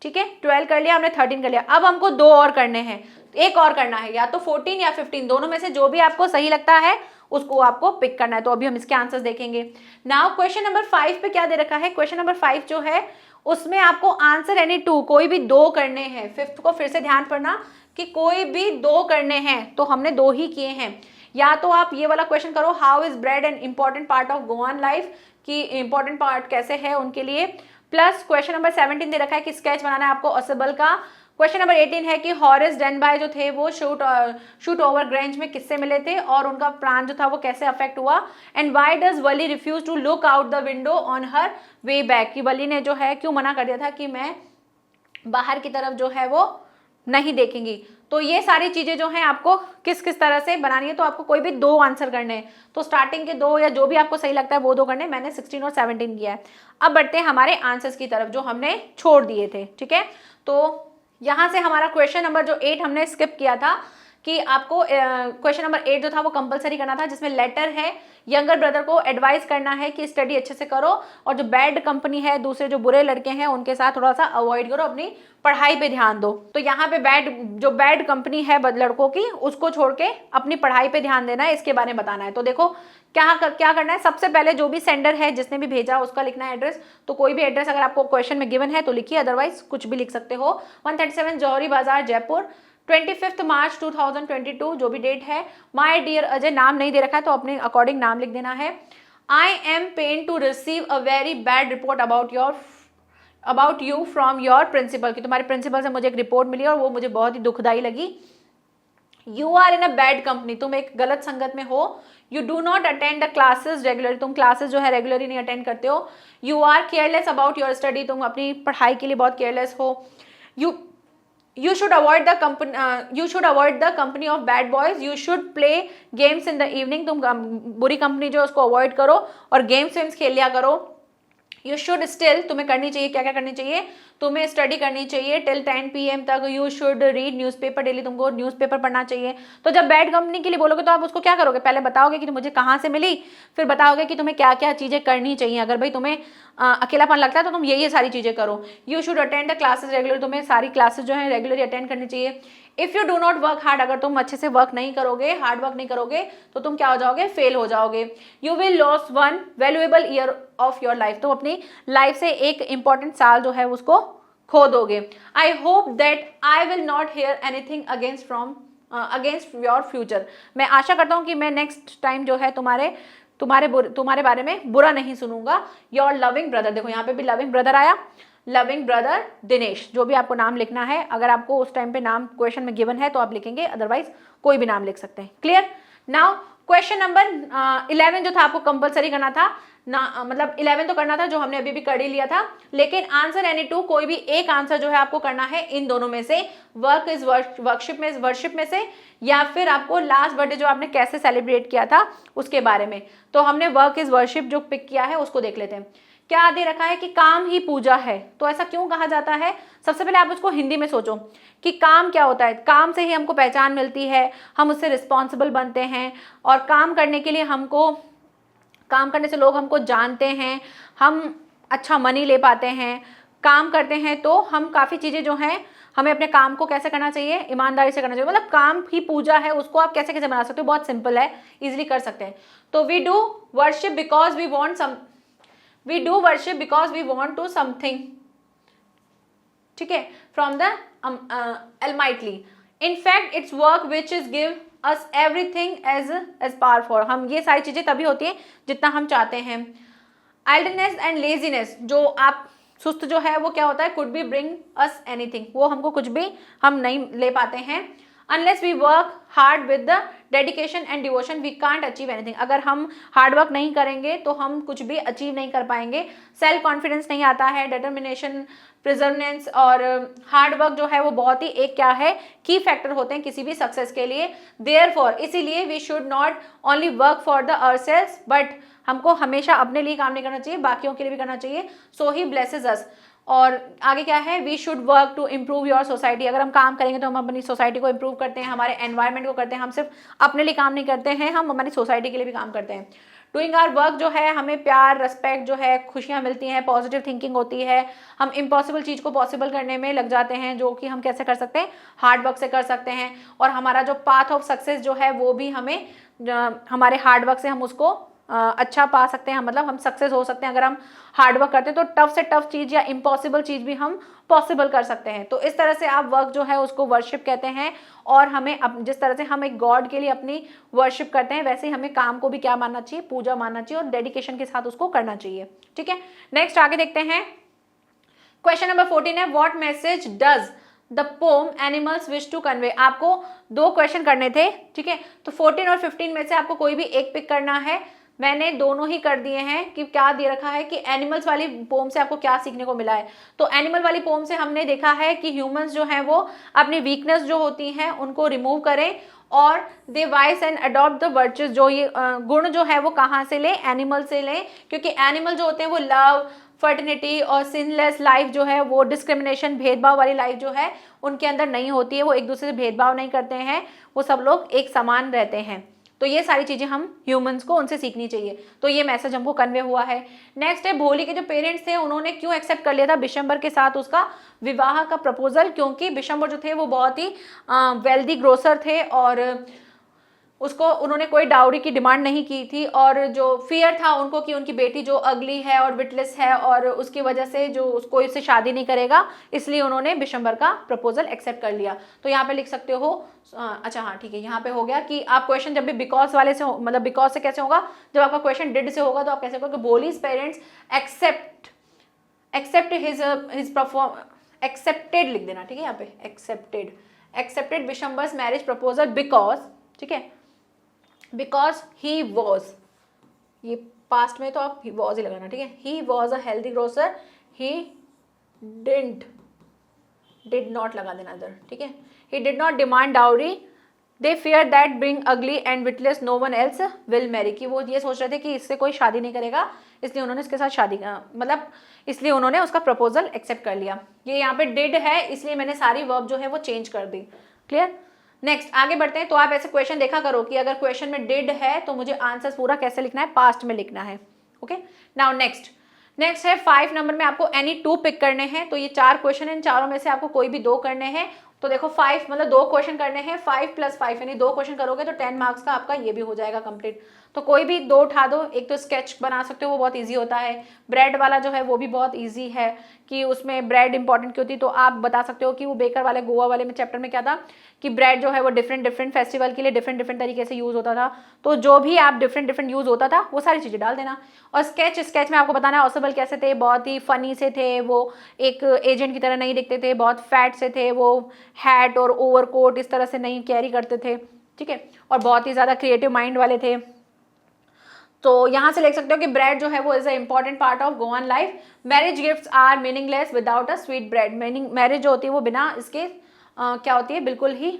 Speaker 1: ठीक है, 12 कर लिया हमने, 13 कर लिया। अब हमको 2 और करने हैं, एक और करना है, या तो 14 या 15, दोनों में से जो भी आपको सही लगता है उसको आपको पिक करना है। तो अभी हम इसके आंसर्स देखेंगे। नाउ क्वेश्चन नंबर 5 पे क्या दे रखा है? क्वेश्चन नंबर 5 जो है उसमें आपको आंसर एनी 2, कोई भी 2 करने हैं। 5th को फिर से ध्यान पड़ना कि कोई भी 2 करने हैं, तो हमने 2 ही किए हैं। या तो आप ये वाला क्वेश्चन करो, how is bread an important part of गोवान लाइफ, कि इंपॉर्टेंट पार्ट कैसे है उनके लिए। प्लस क्वेश्चन नंबर 17 दे रखा है कि स्केच बनाना है आपको असेबल का। क्वेश्चन नंबर 18 है कि हॉरेस डेनबाय जो थे वो शूट ओवर ग्रेंज में किससे मिले थे और उनका प्लान जो था वो कैसे अफेक्ट हुआ। And why does Wally refuse to look out the window on her way back, कि वली ने जो है क्यों मना कर दिया था कि मैं बाहर की तरफ जो है वो नहीं देखेंगी। तो ये सारी चीजें जो हैं आपको किस किस तरह से बनानी है, तो आपको कोई भी 2 आंसर करने हैं, तो स्टार्टिंग के 2 या जो भी आपको सही लगता है वो 2 करने। मैंने 16 और 17 किया है। अब बढ़ते हैं हमारे आंसर्स की तरफ जो हमने छोड़ दिए थे, ठीक है। तो यहाँ से हमारा क्वेश्चन नंबर जो 8 हमने स्किप किया था कि आपको क्वेश्चन नंबर 8 जो था वो कंपलसरी करना था, जिसमें लेटर है यंगर ब्रदर को एडवाइस करना है कि स्टडी अच्छे से करो और जो बैड कंपनी है, दूसरे जो बुरे लड़के हैं उनके साथ थोड़ा सा अवॉइड करो, अपनी पढ़ाई पे ध्यान दो। तो यहाँ पे जो बैड कंपनी है लड़कों की, उसको छोड़ के अपनी पढ़ाई पे ध्यान देना है, इसके बारे में बताना है। तो देखो क्या करना है, सबसे पहले जो भी सेंडर है जिसने भी भेजा उसका लिखना है एड्रेस। तो कोई भी एड्रेस अगर आपको क्वेश्चन में गिवन है तो लिखिए, अदरवाइज कुछ भी लिख सकते हो। 137 जौहरी बाजार जयपुर, 25 मार्च 2022 जो भी डेट है। माय डियर अजय, नाम नहीं दे रखा है तो अपने अकॉर्डिंग नाम लिख देना है। I am pained to receive a very bad report about you from your principal, कि तुम्हारे प्रिंसिपल से मुझे एक रिपोर्ट मिली और वो मुझे बहुत ही दुखदाई लगी। You are in a bad company, तुम एक गलत संगत में हो। You do not attend the classes regularly, तुम क्लासेस जो है रेगुलरली नहीं अटेंड करते हो। You are careless about your study, तुम अपनी पढ़ाई के लिए बहुत केयरलेस हो। You should avoid the company of bad boys. You should play games in the evening. तुम बुरी कंपनी जो उसको अवॉइड करो और गेम्स खेल लिया करो। You should still, तुम्हें करनी चाहिए, क्या क्या करनी चाहिए, तुम्हें स्टडी करनी चाहिए till 10 PM तक। You should read newspaper daily, तुमको न्यूज़पेपर पढ़ना चाहिए। तो जब बैड कंपनी के लिए बोलोगे तो आप उसको क्या करोगे, पहले बताओगे कि मुझे कहाँ से मिली, फिर बताओगे कि तुम्हें क्या क्या चीज़ें करनी चाहिए। अगर भाई तुम्हें अकेलापन लगता है तो तुम ये सारी चीज़ें करो। You should attend the classes regular, तुम्हें सारी क्लासेस जो है रेगुलरली अटेंड करनी चाहिए। If you do not work hard, अगर तुम अच्छे से वर्क नहीं करोगे, हार्ड वर्क नहीं करोगे, तो तुम क्या हो जाओगे, फेल हो जाओगे। You will loss 1 valuable year of your life, तुम अपनी लाइफ से एक इंपॉर्टेंट साल जो है उसको खो दोगे। I hope that I will not hear anything against your future, मैं आशा करता हूँ कि मैं नेक्स्ट टाइम जो है तुम्हारे बारे में बुरा नहीं सुनूंगा। योर लविंग ब्रदर, देखो यहाँ पे भी लविंग ब्रदर आया, लविंग ब्रदर दिनेश, जो भी आपको नाम लिखना है, अगर आपको उस टाइम पे नाम क्वेश्चन में गिवन है तो आप लिखेंगे, अदरवाइज कोई भी नाम लिख सकते हैं। क्लियर। नाउ क्वेश्चन नंबर 11 जो था आपको कंपलसरी करना था ना, मतलब 11 तो करना था जो हमने अभी भी कर ही लिया था, लेकिन आंसर एनी 2, कोई भी एक आंसर जो है आपको करना है इन दोनों में से, वर्क इज वर्शिप में से, या फिर आपको लास्ट बर्थडे जो आपने कैसे सेलिब्रेट किया था उसके बारे में। तो हमने वर्क इज वर्शिप जो पिक किया है उसको देख लेते हैं। क्या दे रखा है कि काम ही पूजा है, तो ऐसा क्यों कहा जाता है। सबसे पहले आप उसको हिंदी में सोचो कि काम क्या होता है। काम से ही हमको पहचान मिलती है, हम उससे रिस्पॉन्सिबल बनते हैं, और काम करने के लिए काम करने से लोग हमको जानते हैं, हम अच्छा मनी ले पाते हैं। काम करते हैं तो हम काफ़ी चीज़ें जो हैं, हमें अपने काम को कैसे करना चाहिए, ईमानदारी से करना चाहिए। मतलब काम ही पूजा है, उसको आप कैसे कैसे बना सकते हो, बहुत सिंपल है, इजीली कर सकते हैं। तो we do worship because we want to something, ठीक है, from the Almighty. In fact, it's work which is give us everything as power for. हम ये सारी चीजें तभी होती हैं जितना हम चाहते हैं। Idleness and laziness, जो आप सुस्त जो है वो क्या होता है, could be bring us anything, वो हमको कुछ भी हम नहीं ले पाते हैं। Unless we work hard with the dedication and devotion, we can't achieve anything. अगर हम हार्ड वर्क नहीं करेंगे तो हम कुछ भी अचीव नहीं कर पाएंगे। सेल्फ कॉन्फिडेंस नहीं आता है, डिटर्मिनेशन, प्रिजर्वेंस और हार्ड वर्क जो है वो बहुत ही एक क्या है, की फैक्टर होते हैं किसी भी सक्सेस के लिए। देयरफॉर, इसीलिए we should not only work for the ourselves, but हमको हमेशा अपने लिए काम नहीं करना चाहिए, बाकियों के लिए भी करना चाहिए। So he blesses us. और आगे क्या है, we should work to improve your society. अगर हम काम करेंगे तो हम अपनी सोसाइटी को इम्प्रूव करते हैं, हमारे एनवायरनमेंट को करते हैं। हम सिर्फ अपने लिए काम नहीं करते हैं, हम हमारी सोसाइटी के लिए भी काम करते हैं। डूइंग आवर वर्क जो है, हमें प्यार, रिस्पेक्ट जो है, खुशियाँ मिलती हैं, पॉजिटिव थिंकिंग होती है। हम इम्पॉसिबल चीज़ को पॉसिबल करने में लग जाते हैं, जो कि हम कैसे कर सकते हैं, हार्ड वर्क से कर सकते हैं। और हमारा जो पाथ ऑफ सक्सेस जो है वो भी हमें हमारे हार्ड वर्क से हम उसको अच्छा पा सकते हैं। मतलब हम सक्सेस हो सकते हैं अगर हम हार्ड वर्क करते हैं, तो टफ से टफ चीज़ या इम्पॉसिबल चीज़ भी हम पॉसिबल कर सकते हैं। तो इस तरह से आप वर्क जो है उसको वर्शिप कहते हैं, और हमें जिस तरह से हम एक गॉड के लिए अपनी वर्शिप करते हैं, वैसे ही हमें काम को भी क्या मानना चाहिए, पूजा मानना चाहिए, और डेडिकेशन के साथ उसको करना चाहिए। ठीक है, नेक्स्ट आगे देखते हैं। क्वेश्चन नंबर 14 है, what message does the poem animals wish to convey. आपको 2 क्वेश्चन करने थे। ठीक है, तो 14 और 15 में से आपको कोई भी एक पिक करना है। मैंने दोनों ही कर दिए हैं कि क्या दे रखा है कि एनिमल्स वाली पोम से आपको क्या सीखने को मिला है। तो एनिमल वाली पोम से हमने देखा है कि ह्यूमंस जो हैं वो अपनी वीकनेस जो होती हैं उनको रिमूव करें, और they vice and adopt the virtuous. जो ये गुण जो है वो कहाँ से लें, एनिमल से लें, क्योंकि एनिमल जो होते हैं वो लव, फर्टिनिटी और सिनलेस लाइफ जो है, वो डिस्क्रिमिनेशन, भेदभाव वाली लाइफ जो है उनके अंदर नहीं होती है। वो एक दूसरे से भेदभाव नहीं करते हैं, वो सब लोग एक समान रहते हैं। तो ये सारी चीजें हम ह्यूमंस को उनसे सीखनी चाहिए। तो ये मैसेज हमको कन्वे हुआ है। नेक्स्ट है, भोली के जो पेरेंट्स थे उन्होंने क्यों एक्सेप्ट कर लिया था बिशंबर के साथ उसका विवाह का प्रपोजल, क्योंकि बिशंबर जो थे वो बहुत ही वेल्दी ग्रोसर थे, और उसको उन्होंने कोई डाउरी की डिमांड नहीं की थी, और जो फियर था उनको कि उनकी बेटी जो अगली है और विटलेस है और उसकी वजह से जो उसको इससे शादी नहीं करेगा, इसलिए उन्होंने बिशंबर का प्रपोजल एक्सेप्ट कर लिया। तो यहाँ पे लिख सकते हो, अच्छा हाँ ठीक है, यहाँ पे हो गया कि आप क्वेश्चन जब भी बिकॉज वाले से मतलब बिकॉज से कैसे होगा, जब आपका क्वेश्चन डिड से होगा तो आप कैसे होगा कि Bholi's parents accept his perform, accepted लिख देना। ठीक है, यहाँ पे accepted Bishamber's marriage proposal because, ठीक है, बिकॉज ही वॉज, ये पास्ट में तो आप वॉज ही लगाना। ठीक है, he was a healthy grocer, he did not लगा देना इधर। ठीक है, he did not demand dowry, they fear that being ugly and witless no one else will marry, कि वो ये सोच रहे थे कि इससे कोई शादी नहीं करेगा, इसलिए उन्होंने इसके साथ शादी मतलब इसलिए उन्होंने उसका प्रपोजल एक्सेप्ट कर लिया। ये यहाँ पे डिड है, इसलिए मैंने सारी वर्ब जो है वो चेंज कर दी। क्लियर, नेक्स्ट आगे बढ़ते हैं। तो आप ऐसे क्वेश्चन देखा करो कि अगर क्वेश्चन में डिड है तो मुझे आंसर पूरा कैसे लिखना है, पास्ट में लिखना है। ओके, नाउ नेक्स्ट है 5 नंबर में आपको एनी 2 पिक करने हैं। तो ये 4 क्वेश्चन है, इन चारों में से आपको कोई भी 2 करने हैं। तो देखो 5 मतलब 2 क्वेश्चन करने हैं, 5 + 5 यानी 2 क्वेश्चन करोगे तो 10 मार्क्स का आपका ये भी हो जाएगा कंप्लीट। तो कोई भी 2 उठा दो। एक तो स्केच बना सकते हो, वो बहुत इजी होता है। ब्रेड वाला जो है वो भी बहुत इजी है कि उसमें ब्रेड इंपॉर्टेंट क्यों थी, तो आप बता सकते हो कि वो बेकर वाले गोवा वाले में चैप्टर में क्या था कि ब्रेड जो है वो डिफरेंट फेस्टिवल के लिए डिफरेंट तरीके से यूज होता था। तो जो भी आप डिफरेंट यूज होता था वो सारी चीजें डाल देना। और स्केच में आपको बताना है ऑसबल कैसे थे, बहुत ही फनी से थे, वो एक एजेंट की तरह नहीं दिखते थे, बहुत फैट से थे, वो हैट और ओवरकोट इस तरह से नहीं कैरी करते थे। ठीक है, और बहुत ही ज्यादा क्रिएटिव माइंड वाले थे। तो यहाँ से लिख सकते हो कि ब्रेड जो है वो is a important part of Goan life. Marriage gifts are meaningless without a sweet bread. Marriage जो होती है वो बिना इसके क्या होती है, बिल्कुल ही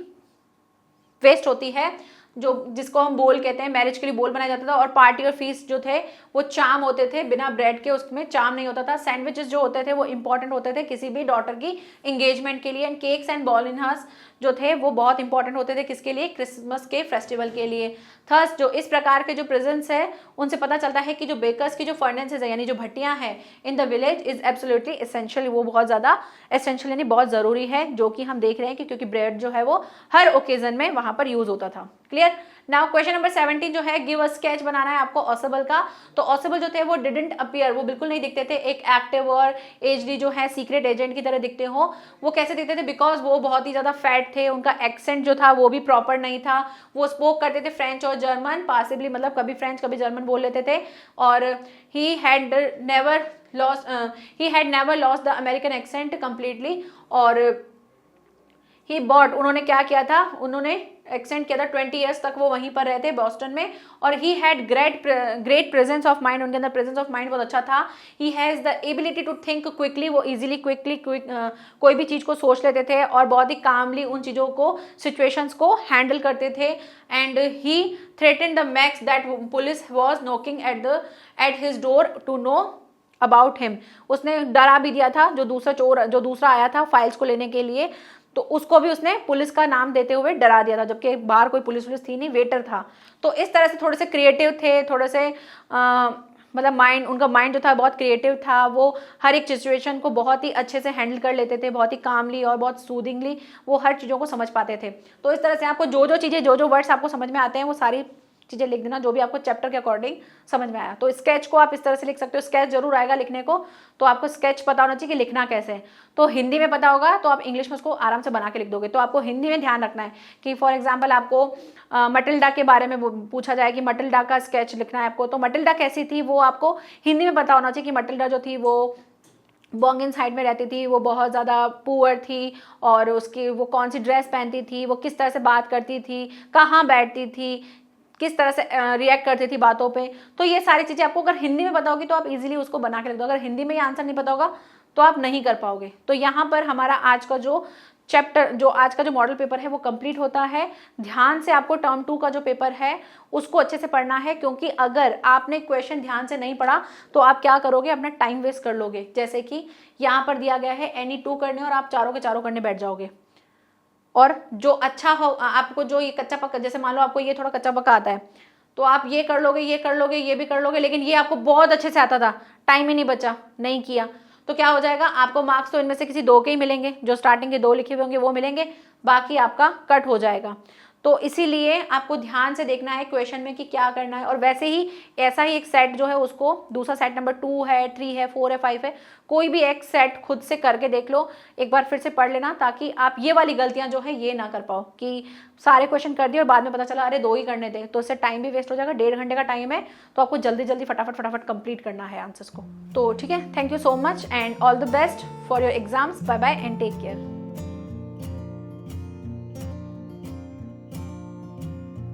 Speaker 1: वेस्ट होती है। जो जिसको हम बोल कहते हैं, मैरिज के लिए बोल बनाया जाता था। और पार्टी और फीस्ट जो थे वो चाम होते थे, बिना ब्रेड के उसमें चाम नहीं होता था। सैंडविचेस जो होते थे वो इंपॉर्टेंट होते थे किसी भी डॉटर की एंगेजमेंट के लिए। एंड केक्स एंड बॉलिनहर्स जो थे वो बहुत इंपॉर्टेंट होते थे किसके लिए, क्रिसमस के फेस्टिवल के लिए। थर्स जो इस प्रकार के जो प्रेजेंट्स है उनसे पता चलता है कि जो बेकर्स की जो फर्नेसेस है यानी जो भट्टियां हैं in the village is absolutely essential, वो बहुत ज़्यादा एसेंशियल यानी बहुत ज़रूरी है, जो कि हम देख रहे हैं कि क्योंकि ब्रेड जो है वो हर ओकेजन में वहाँ पर यूज होता था। क्लियर, नाउ क्वेश्चन नंबर 17 जो है गिव अ स्केच बनाना है आपको ऑसबल का। तो ऑसबल जो थे वो डिडंट अपीयर, वो बिल्कुल नहीं दिखते थे एक एक्टिव और एचडी जो है सीक्रेट एजेंट की तरह दिखते हो। वो कैसे दिखते थे, बिकॉज वो बहुत ही ज्यादा फैट थे, उनका एक्सेंट जो था वो भी प्रॉपर नहीं था। वो स्पोक करते थे फ्रेंच और जर्मन पासिबली, मतलब कभी फ्रेंच कभी जर्मन बोल लेते थे। और he had never lost the American accent completely. और ही बॉट, उन्होंने क्या किया था, उन्होंने एक्सटेंड किया था 20 ईयर्स तक वो वहीं पर रहते हैं बॉस्टन में। और he had great presence of mind, उनके अंदर प्रेजेंस ऑफ माइंड बहुत अच्छा था। He has the ability to think quickly, वो इजीली क्विकली कोई भी चीज़ को सोच लेते थे और बहुत ही कामली उन चीज़ों को सिचुएशंस को हैंडल करते थे। And he threatened the Max that police was knocking at his door to know about him. उसने डरा भी दिया था जो दूसरा आया था फाइल्स को लेने के लिए, तो उसको भी उसने पुलिस का नाम देते हुए डरा दिया था, जबकि बाहर कोई पुलिस थी नहीं, वेटर था। तो इस तरह से थोड़े से क्रिएटिव थे, थोड़े से मतलब उनका माइंड जो था बहुत क्रिएटिव था। वो हर एक सिचुएशन को बहुत ही अच्छे से हैंडल कर लेते थे, बहुत ही कामली और बहुत सूदिंगली वो हर चीज़ों को समझ पाते थे। तो इस तरह से आपको जो चीज़ें जो वर्ड्स आपको समझ में आते हैं वो सारी चीज़ें लिख देना जो भी आपको चैप्टर के अकॉर्डिंग समझ में आया। तो स्केच को आप इस तरह से लिख सकते हो, स्केच जरूर आएगा लिखने को, तो आपको स्केच पता होना चाहिए कि लिखना कैसे है। तो हिंदी में पता होगा तो आप इंग्लिश में उसको आराम से बना के लिख दोगे। तो आपको हिंदी में ध्यान रखना है कि फॉर एग्जाम्पल आपको मटिल्डा के बारे में पूछा जाए कि मटिल्डा का स्केच लिखना है आपको, तो मटिल्डा कैसी थी वो आपको हिंदी में पता होना चाहिए कि मटिल्डा जो थी वो बॉन्गिन साइड में रहती थी, वो बहुत ज़्यादा पुअर थी, और उसकी वो कौन सी ड्रेस पहनती थी, वो किस तरह से बात करती थी, कहाँ बैठती थी, किस तरह से रिएक्ट करती थी बातों पे। तो ये सारी चीज़ें आपको अगर हिंदी में पता होगी तो आप इजीली उसको बना के लिख दो। अगर हिंदी में ये आंसर नहीं पता होगा तो आप नहीं कर पाओगे। तो यहाँ पर हमारा आज का जो चैप्टर, जो आज का जो मॉडल पेपर है वो कंप्लीट होता है। ध्यान से आपको टर्म 2 का जो पेपर है उसको अच्छे से पढ़ना है, क्योंकि अगर आपने क्वेश्चन ध्यान से नहीं पढ़ा तो आप क्या करोगे, अपना टाइम वेस्ट कर लोगे। जैसे कि यहाँ पर दिया गया है एनी 2 करने और आप चारों के चारों करने बैठ जाओगे, और जो अच्छा हो आपको, जो ये कच्चा पक्का, जैसे मान लो आपको ये थोड़ा कच्चा पक्का आता है तो आप ये कर लोगे, ये कर लोगे, ये भी कर लोगे, लेकिन ये आपको बहुत अच्छे से आता था, टाइम ही नहीं बचा, नहीं किया, तो क्या हो जाएगा, आपको मार्क्स तो इनमें से किसी 2 के ही मिलेंगे, जो स्टार्टिंग के 2 लिखे हुए होंगे वो मिलेंगे, बाकी आपका कट हो जाएगा। तो इसीलिए आपको ध्यान से देखना है क्वेश्चन में कि क्या करना है। और वैसे ही ऐसा ही एक सेट जो है उसको, दूसरा सेट नंबर 2 है, 3 है, 4 है, 5 है, कोई भी एक सेट खुद से करके देख लो, एक बार फिर से पढ़ लेना, ताकि आप ये वाली गलतियां जो है ये ना कर पाओ कि सारे क्वेश्चन कर दिए और बाद में पता चला अरे 2 ही करने थे, तो इससे टाइम भी वेस्ट हो जाएगा। 1.5 घंटे का टाइम है, तो आपको जल्दी जल्दी फटाफट कंप्लीट करना है आंसर्स को। तो ठीक है, thank you so much and all the best for your exams. Bye bye and take care.